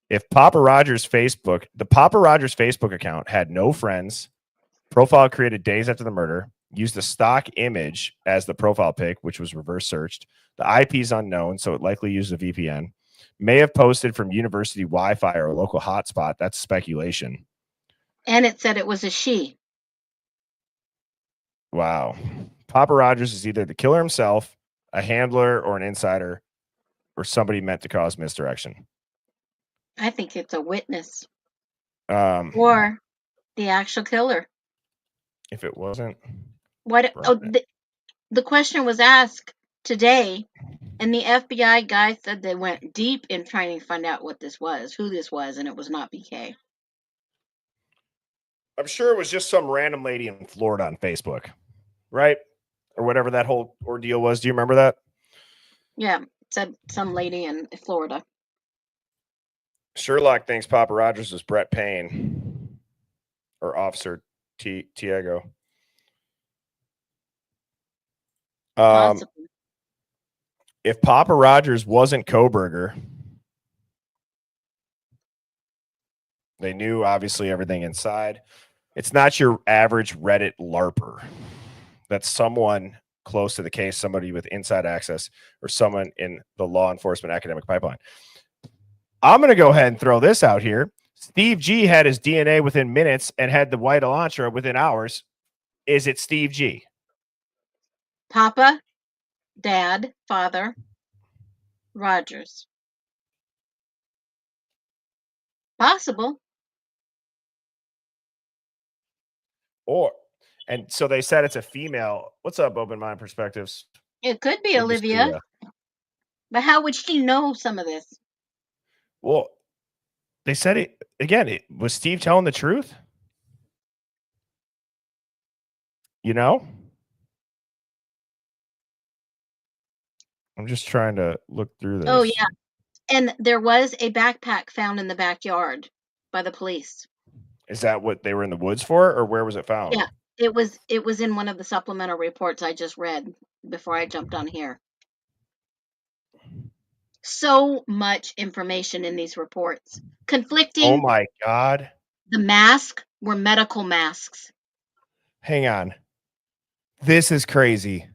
S5: If Papa Rogers' Facebook account had no friends, profile created days after the murder, used a stock image as the profile pic, which was reverse searched. The IP is unknown, so it likely used a VPN. May have posted from university Wi-Fi or a local hotspot. That's speculation.
S6: And it said it was a she.
S5: Wow. Papa Rogers is either the killer himself, a handler, or an insider, or somebody meant to cause misdirection.
S6: I think it's a witness
S5: Um,
S6: or the actual killer.
S5: if it wasn't,
S6: What? Oh, the question was asked today, and the FBI guy said they went deep in trying to find out what this was, who this was, and it was not BK.
S5: I'm sure it was just some random lady in Florida on Facebook, right? Or whatever that whole ordeal was. Do you remember that?
S6: Yeah, said some lady in Florida.
S5: Sherlock thinks Papa Rogers was Brett Payne or Officer Tiago. If Papa Rogers wasn't Kohberger, they knew obviously everything inside. It's not your average Reddit LARPer. That's someone close to the case, somebody with inside access, or someone in the law enforcement academic pipeline. I'm going to go ahead and throw this out here. Steve G had his DNA within minutes and had the white Elantra within hours. Is it Steve G?
S6: Papa, Dad, Father, Rogers. Possible.
S5: And so they said it's a female. What's up, Open Mind Perspectives?
S6: It could be Olivia. But how would she know some of this?
S5: Well, they said it again. Was Steve telling the truth? You know? I'm just trying to look through this.
S6: Oh, yeah. And there was a backpack found in the backyard by the police.
S5: Is that what they were in the woods for, or where was it found?
S6: Yeah, it was in one of the supplemental reports I just read before I jumped on here. So much information in these reports. Conflicting.
S5: Oh my God.
S6: The masks were medical masks.
S5: Hang on. This is crazy.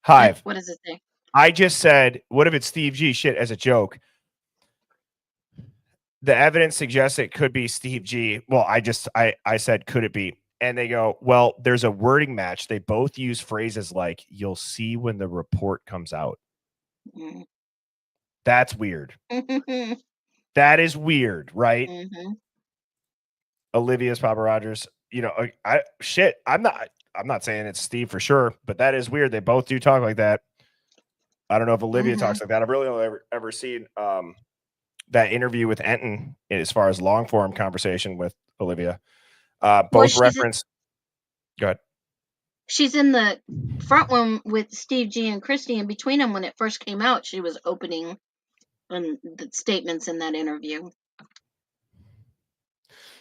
S5: HIVE.
S6: What does it say?
S5: I just said, what if it's Steve G? Shit, as a joke. The evidence suggests it could be Steve G. Well, I said, could it be? And they go, well, there's a wording match. They both use phrases like, you'll see when the report comes out.
S6: Mm.
S5: That's weird. That is weird, right?
S6: Mm-hmm.
S5: Olivia's Papa Rogers. You know, I'm not saying it's Steve for sure, but that is weird. They both do talk like that. I don't know if Olivia talks like that. I've really only ever seen that interview with Enton as far as long form conversation with Olivia. Both reference. Go ahead.
S6: She's in the front one with Steve G and Christy, and between them, when it first came out, she was opening the statements in that interview.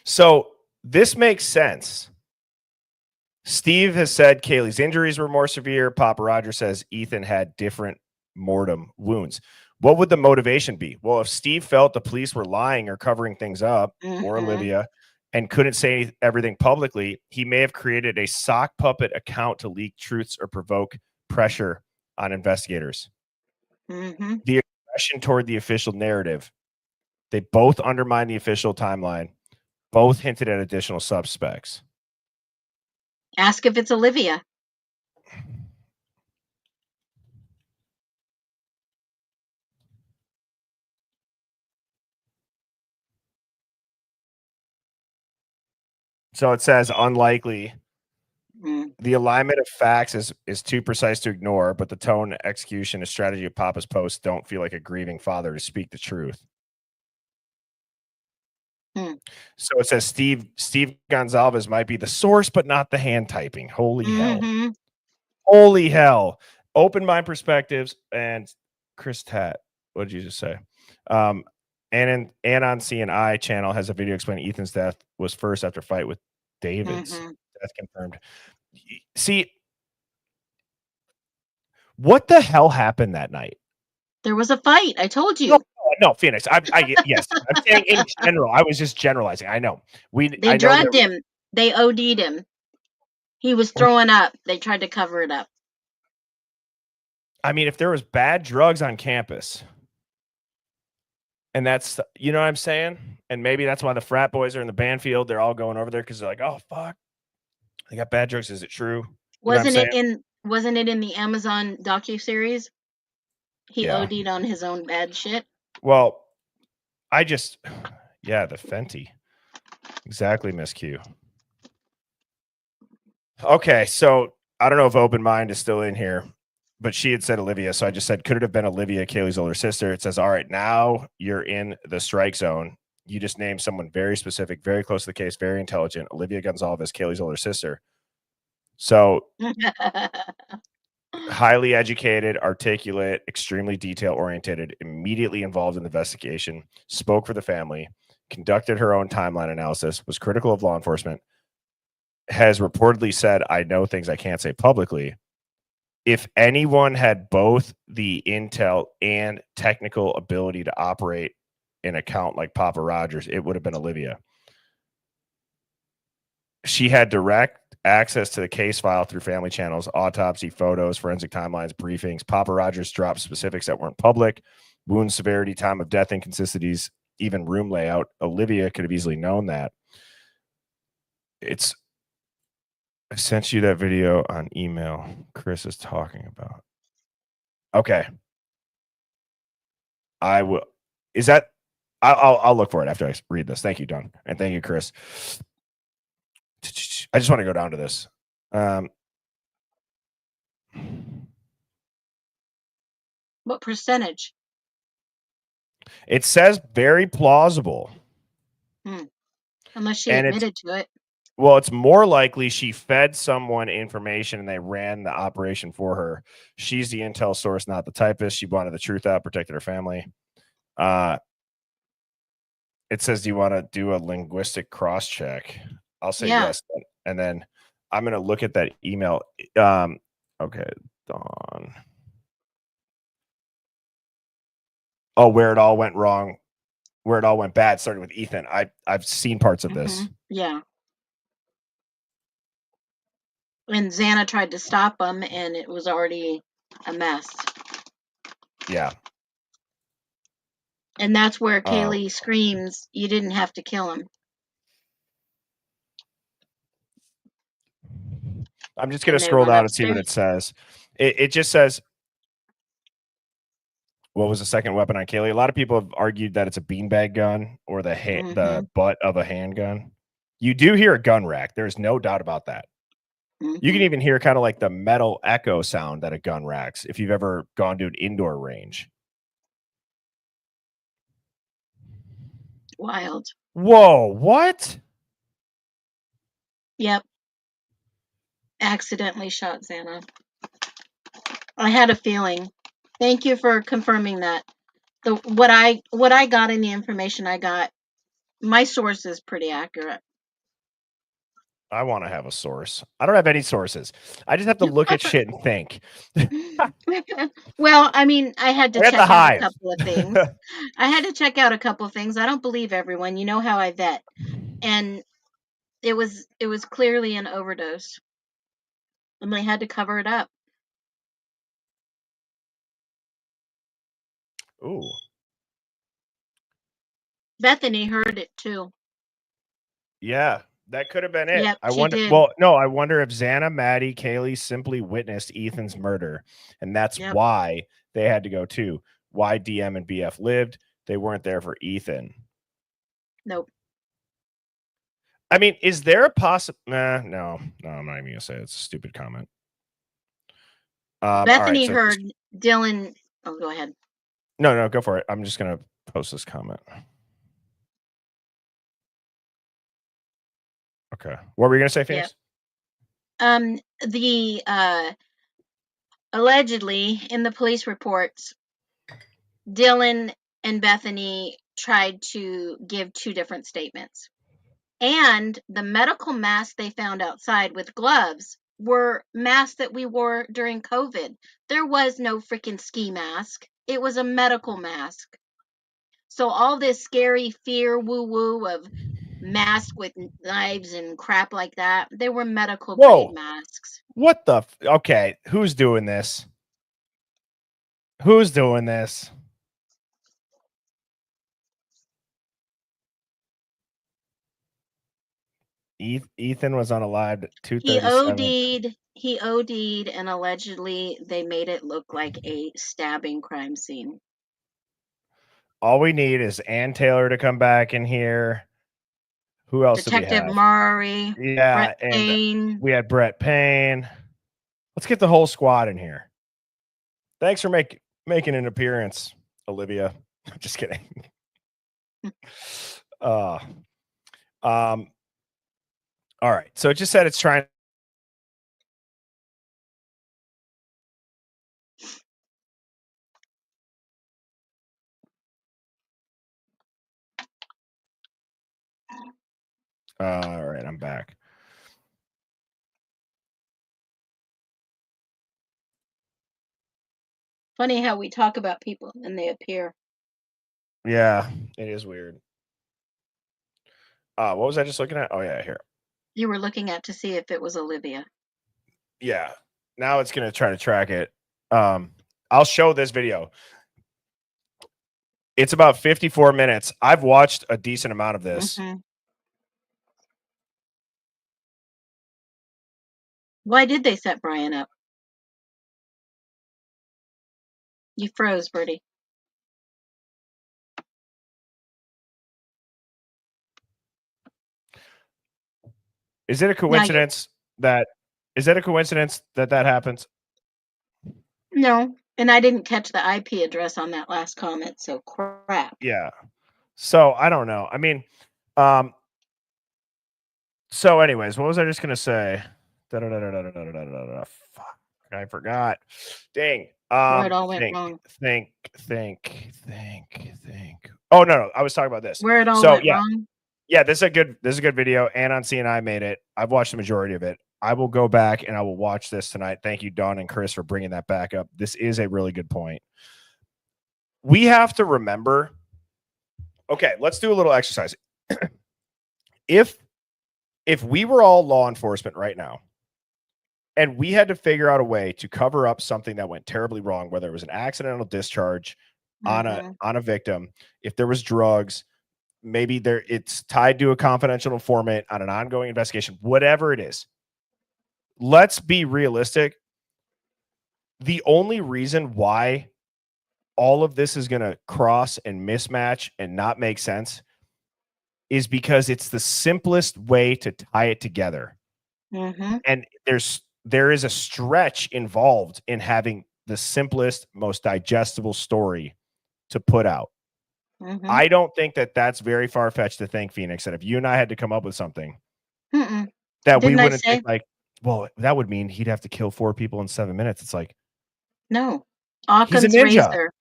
S5: So this makes sense. Steve has said Kaylee's injuries were more severe. Papa Roger says Ethan had different mortem wounds. What would the motivation be? Well, if Steve felt the police were lying or covering things up, or Olivia, and couldn't say everything publicly, he may have created a sock puppet account to leak truths or provoke pressure on investigators. The aggression toward the official narrative. They both undermine the official timeline. Both hinted at additional suspects.
S6: Ask if it's Olivia.
S5: So it says unlikely. The alignment of facts is too precise to ignore, but the tone, execution, and strategy of Papa's post don't feel like a grieving father to speak the truth. So it says Steve Gonzalez might be the source, but not the hand typing. Holy hell. Holy hell. Open Mind Perspectives and Chris Tat. What did you just say? Anon CNI channel has a video explaining Ethan's death was first after fight with David's. Death confirmed. See, What the hell happened that night?
S6: There was a fight. I told you.
S5: No, Phoenix. Yes, I'm saying in general. I was just generalizing. I know.
S6: They drugged him. They OD'd him. He was throwing up. They tried to cover it up.
S5: I mean, if there was bad drugs on campus, and that's, you know what I'm saying? And maybe that's why the frat boys are in the band field. They're all going over there because they're like, oh, fuck. They got bad drugs. Is it true?
S6: Wasn't it in the Amazon docuseries? He
S5: Yeah.
S6: OD'd on his own bad shit.
S5: Well, the Fenty. Exactly, Miss Q. Okay, so I don't know if Open Mind is still in here, but she had said Olivia, so I just said, could it have been Olivia, Kaylee's older sister? It says, all right, now you're in the strike zone. You just named someone very specific, very close to the case, very intelligent. Olivia Gonzalez, Kaylee's older sister. So highly educated, articulate, extremely detail-oriented, immediately involved in the investigation, spoke for the family, conducted her own timeline analysis, was critical of law enforcement, has reportedly said, I know things I can't say publicly. If anyone had both the intel and technical ability to operate an account like Papa Rogers, it would have been Olivia. She had direct access to the case file through family channels, autopsy, photos, forensic timelines, briefings. Papa Rogers dropped specifics that weren't public, wound severity, time of death inconsistencies, even room layout. Olivia could have easily known that. I sent you that video on email Chris is talking about. Okay. I will. Is that? I'll look for it after I read this. Thank you, Don. And thank you, Chris. I just want to go down to this.
S6: What percentage?
S5: It says very plausible.
S6: Unless she admitted to it.
S5: Well, it's more likely she fed someone information and they ran the operation for her. She's the intel source, not the typist. She wanted the truth out, protected her family. It says, do you want to do a linguistic cross check? I'll say yes. And then I'm going to look at that email. Okay, Dawn. Oh, where it all went wrong, where it all went bad, starting with Ethan. I've seen parts of this.
S6: Yeah. And Xana tried to stop him, and it was already a mess.
S5: Yeah.
S6: And that's where Kaylee screams, you didn't have to kill him.
S5: I'm just going to scroll down and see what it says. It just says, what was the second weapon on Kaylee? A lot of people have argued that it's a beanbag gun or the butt of a handgun. You do hear a gun rack. There's no doubt about that. You can even hear kind of like the metal echo sound that a gun racks if you've ever gone to an indoor range.
S6: Wild.
S5: Whoa, what?
S6: Yep. Accidentally shot Xana. I had a feeling. Thank you for confirming that. What I got in the information I got, my source is pretty accurate.
S5: I want to have a source. I don't have any sources. I just have to look at shit and think.
S6: Well, I mean, I had to check out
S5: HIVE.
S6: a couple of things. I had to check out a couple of things. I don't believe everyone. You know how I vet. And it was clearly an overdose. And they had to cover it up.
S5: Ooh.
S6: Bethany heard it too.
S5: Yeah, that could have been it.
S6: Yep,
S5: I
S6: she
S5: wonder.
S6: did.
S5: Well, no, I wonder if Xana, Maddie, Kaylee simply witnessed Ethan's murder, and that's why they had to go too. Why DM and BF lived? They weren't there for Ethan.
S6: Nope.
S5: I mean, is there a possible? No, I'm not even gonna say it. It's a stupid comment.
S6: Bethany heard Dylan. Oh, go ahead.
S5: No, go for it. I'm just gonna post this comment. Okay. What were you gonna say, Phoenix?
S6: The allegedly in the police reports, Dylan and Bethany tried to give two different statements. And the medical mask they found outside with gloves were masks that we wore during COVID. There was no freaking ski mask. It was a medical mask. So all this scary fear woo-woo of masks with knives and crap like that, they were medical grade masks.
S5: What the? Okay, who's doing this? Who's doing this? Ethan was on a live at 2:37.
S6: He OD'd, and allegedly they made it look like a stabbing crime scene.
S5: All we need is Ann Taylor to come back in here. Who else did we
S6: Detective
S5: have?
S6: Murray.
S5: Yeah,
S6: Brett
S5: and
S6: Payne.
S5: we had Brett Payne. Let's get the whole squad in here. Thanks for making an appearance, Olivia. Just kidding. All right. So it just said it's trying. All right, I'm back.
S6: Funny how we talk about people and they appear.
S5: Yeah, it is weird. What was I just looking at? Oh yeah, here.
S6: You were looking at to see if it was Olivia.
S5: Yeah. Now it's gonna try to track it. I'll show this video. It's about 54 minutes. I've watched a decent amount of this.
S6: Mm-hmm. Why did they set Bryan up? You froze, Birdie.
S5: Is it a coincidence that happens?
S6: No, and I didn't catch the IP address on that last comment, so crap.
S5: Yeah. So I don't know. I mean, so anyways, what was I just gonna say? Fuck, I forgot. Dang.
S6: Where it all went wrong.
S5: Think. Oh no, I was talking about this.
S6: Where it all went wrong.
S5: Yeah, this is a good video. Anon CNI made it. I've watched the majority of it. I will go back and I will watch this tonight. Thank you, Dawn and Chris, for bringing that back up. This is a really good point. We have to remember. Okay, let's do a little exercise. If we were all law enforcement right now, and we had to figure out a way to cover up something that went terribly wrong, whether it was an accidental discharge on a victim, if there was drugs, maybe it's tied to a confidential informant on an ongoing investigation, whatever it is. Let's be realistic. The only reason why all of this is going to cross and mismatch and not make sense is because it's the simplest way to tie it together.
S6: Mm-hmm.
S5: And there is a stretch involved in having the simplest, most digestible story to put out.
S6: Mm-hmm.
S5: I don't think that that's very far-fetched to think, Phoenix, that if you and I had to come up with something that we wouldn't think like, well, that would mean he'd have to kill 4 people in 7 minutes. It's like,
S6: no,
S5: he's a ninja.
S6: Razor.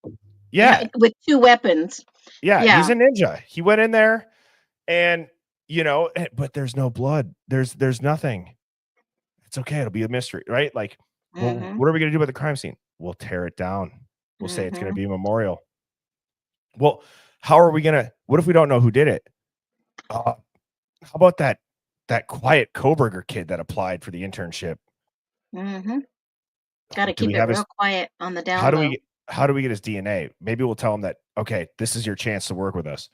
S5: Yeah,
S6: with 2 weapons.
S5: Yeah, he's a ninja. He went in there, and but there's no blood. There's nothing. It's okay. It'll be a mystery, right? Like, well, what are we gonna do about the crime scene? We'll tear it down. We'll say it's gonna be a memorial. Well, how are we gonna? What if we don't know who did it? How about that quiet Kohberger kid that applied for the internship?
S6: Got to keep it real quiet on the down low.
S5: How do we get his DNA? Maybe we'll tell him that, okay, this is your chance to work with us.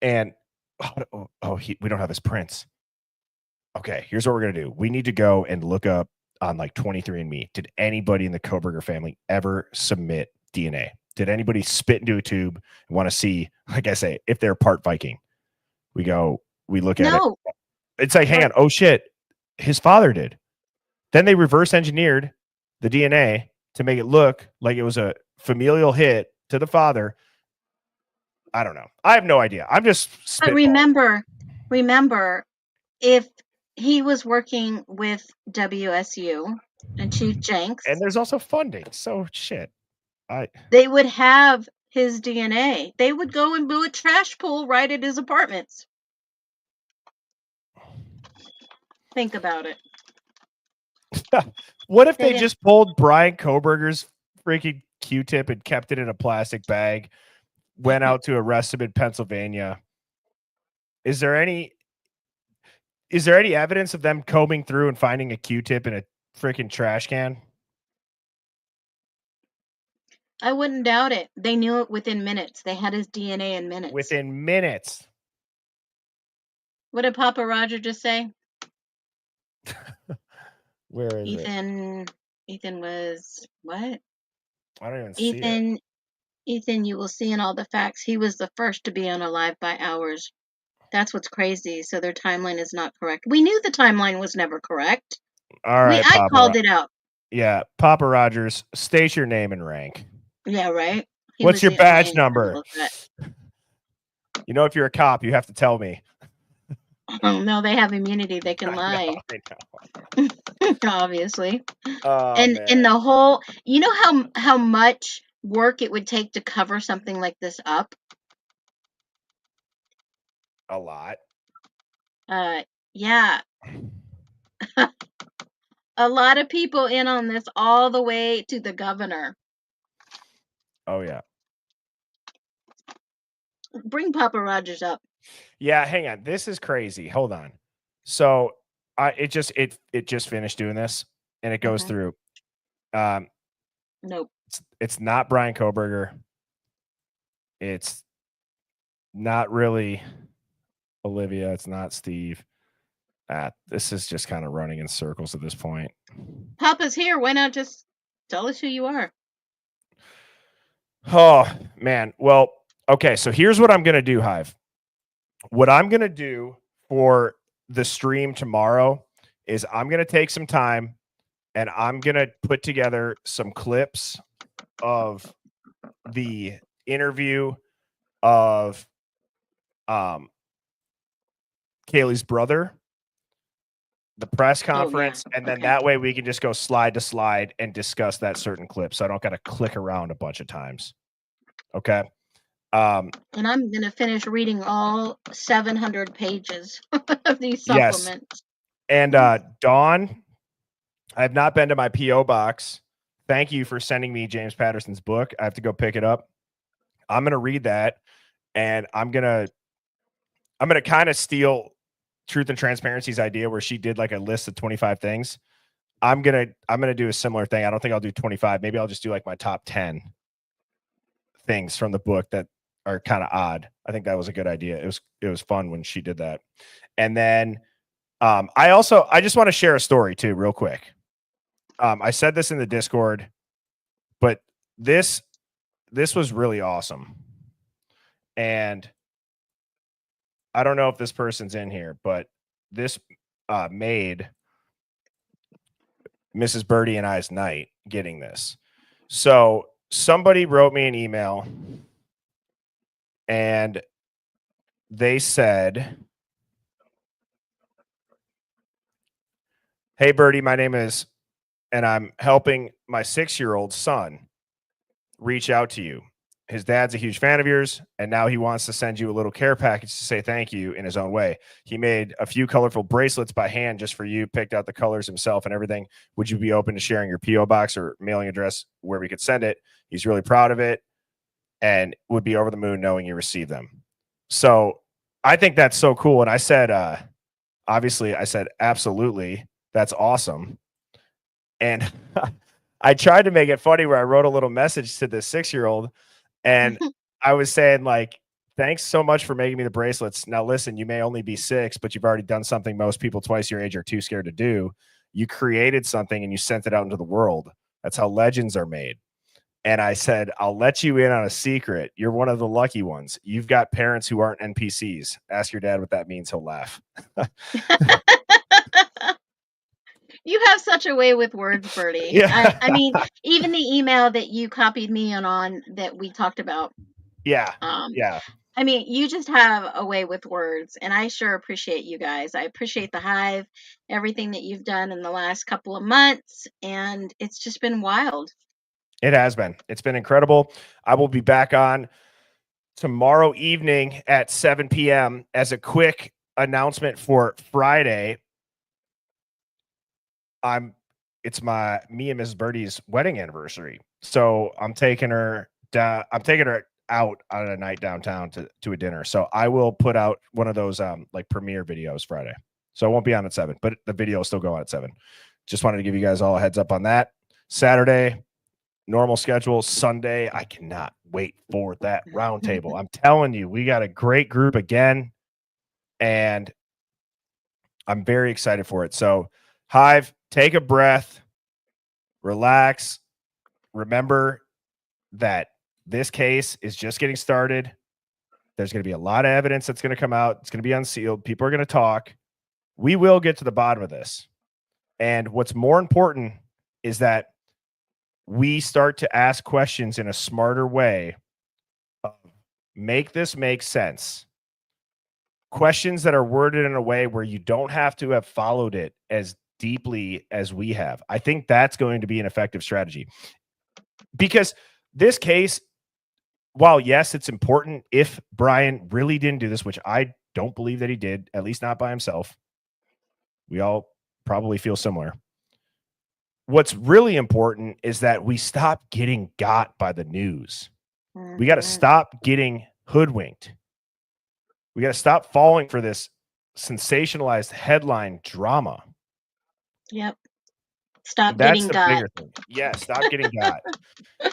S5: And we don't have his prints. Okay, here's what we're gonna do. We need to go and look up on like 23andMe. Did anybody in the Kohberger family ever submit DNA? Did anybody spit into a tube and want to see, like I say, if they're part Viking? We look at it. It's like, hang on. Oh shit, his father did. Then they reverse engineered the DNA to make it look like it was a familial hit to the father. I don't know. I have no idea. I'm just spitballing.
S6: Remember, if he was working with WSU and Chief Jenks,
S5: and there's also funding. So shit.
S6: They would have his DNA. They would go and do a trash pull right at his apartments. Think about it.
S5: What if
S6: They
S5: they
S6: didn't-
S5: just pulled Bryan Kohberger's freaking Q-tip and kept it in a plastic bag, went out to arrest him in Pennsylvania? Is there any evidence of them combing through and finding a Q-tip in a freaking trash can?
S6: I wouldn't doubt it. They knew it within minutes. They had his DNA in minutes.
S5: Within minutes.
S6: What did Papa Roger just say?
S5: Where is it?
S6: Ethan was what?
S5: I don't even see it.
S6: Ethan, you will see in all the facts. He was the first to be unalive by hours. That's what's crazy. So their timeline is not correct. We knew the timeline was never correct.
S5: All right,
S6: I called it out.
S5: Yeah, Papa Rogers, state your name and rank.
S6: Yeah, right. He
S5: What's
S6: was
S5: your
S6: the
S5: badge
S6: only
S5: number?
S6: little threat.
S5: You know, if you're a cop, you have to tell me.
S6: Oh no, they have immunity. They can lie.
S5: I know.
S6: Obviously.
S5: Oh,
S6: And
S5: man.
S6: the whole, you know how much work it would take to cover something like this up?
S5: A lot.
S6: Yeah. A lot of people in on this all the way to the governor.
S5: Oh, yeah.
S6: Bring Papa Rogers up.
S5: Yeah, hang on. This is crazy. Hold on. So it just finished doing this, and it goes through.
S6: Nope.
S5: It's not Bryan Kohberger. It's not really Olivia. It's not Steve. This is just kind of running in circles at this point.
S6: Papa's here. Why not just tell us who you are?
S5: Oh, man. Well, okay. So here's what I'm going to do, Hive. What I'm going to do for the stream tomorrow is I'm going to take some time and I'm going to put together some clips of the interview of Kaylee's brother, the press conference, and then that way we can just go slide to slide and discuss that certain clip. So I don't got to click around a bunch of times. Okay.
S6: And I'm going to finish reading all 700 pages of these supplements.
S5: Yes. And Dawn, I have not been to my P.O. box. Thank you for sending me James Patterson's book. I have to go pick it up. I'm going to read that, and I'm going to kind of steal Truth and Transparency's idea where she did like a list of 25 things. I'm going to do a similar thing. I don't think I'll do 25. Maybe I'll just do like my top 10 things from the book that are kind of odd. I think that was a good idea. It was fun when she did that. And then I just want to share a story too, real quick. I said this in the Discord, but this was really awesome. And I don't know if this person's in here, but this made Mrs. Birdie and I's night getting this. So somebody wrote me an email and they said, "Hey, Birdie, my name is, and I'm helping my 6-year-old son reach out to you. His dad's a huge fan of yours, and now he wants to send you a little care package to say thank you in his own way. He made a few colorful bracelets by hand just for you, picked out the colors himself and everything. Would you be open to sharing your P.O. box or mailing address where we could send it? He's really proud of it and would be over the moon knowing you received them." So I think that's so cool. And I said, obviously, I said, absolutely. That's awesome. And I tried to make it funny where I wrote a little message to the 6-year-old and I was saying like, "Thanks so much for making me the bracelets. Now listen, you may only be 6, but you've already done something most people twice your age are too scared to do. You created something and you sent it out into the world. That's how legends are made." And I said, "I'll let you in on a secret. You're one of the lucky ones. You've got parents who aren't NPCs. Ask your dad what that means. He'll laugh."
S6: You have such a way with words, Birdie.
S5: Yeah.
S6: I mean, even the email that you copied me on that we talked about.
S5: Yeah.
S6: Yeah. I mean, you just have a way with words, and I sure appreciate you guys. I appreciate the Hive, everything that you've done in the last couple of months, and it's just been wild.
S5: It has been. It's been incredible. I will be back on tomorrow evening at 7 p.m. As a quick announcement for Friday, I'm it's me and Mrs. Birdie's wedding anniversary. So I'm taking her down. I'm taking her out on a night downtown to a dinner. So I will put out one of those like premiere videos Friday. So it won't be on at 7, but the video will still go on at 7. Just wanted to give you guys all a heads up on that. Saturday, normal schedule. Sunday, I cannot wait for that roundtable. I'm telling you, we got a great group again, and I'm very excited for it. So, Hive, take a breath, relax. Remember that this case is just getting started. There's going to be a lot of evidence that's going to come out. It's going to be unsealed. People are going to talk. We will get to the bottom of this. And what's more important is that we start to ask questions in a smarter way. Make this make sense. Questions that are worded in a way where you don't have to have followed it as deeply as we have. I think that's going to be an effective strategy. Because this case, while yes, it's important, if Bryan really didn't do this, which I don't believe that he did, at least not by himself. We all probably feel similar. What's really important is that we stop getting got by the news. We got to stop getting hoodwinked. We got to stop falling for this sensationalized headline drama.
S6: Yep. Stop
S5: That's
S6: getting
S5: the
S6: got.
S5: bigger thing. Yeah, stop getting got.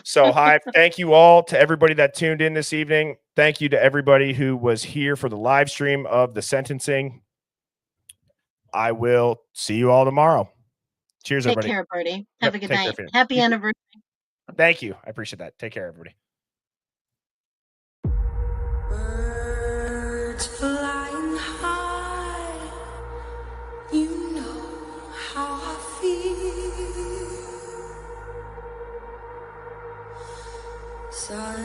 S5: So, Hive, thank you all to everybody that tuned in this evening. Thank you to everybody who was here for the live stream of the sentencing. I will see you all tomorrow. Cheers,
S6: Take
S5: everybody.
S6: care, Birdie. Have a good
S5: take care,
S6: night.
S5: Finn.
S6: Happy anniversary.
S5: Thank you. I appreciate that. Take care, everybody.
S3: Birds flying high, you know how I feel. Sun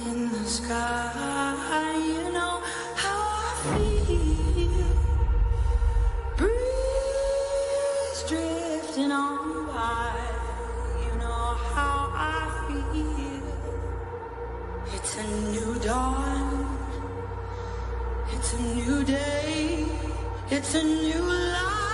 S3: in the sky, you know how I feel. Breeze drifting on by, you know how I feel. It's a new dawn, it's a new day, it's a new life.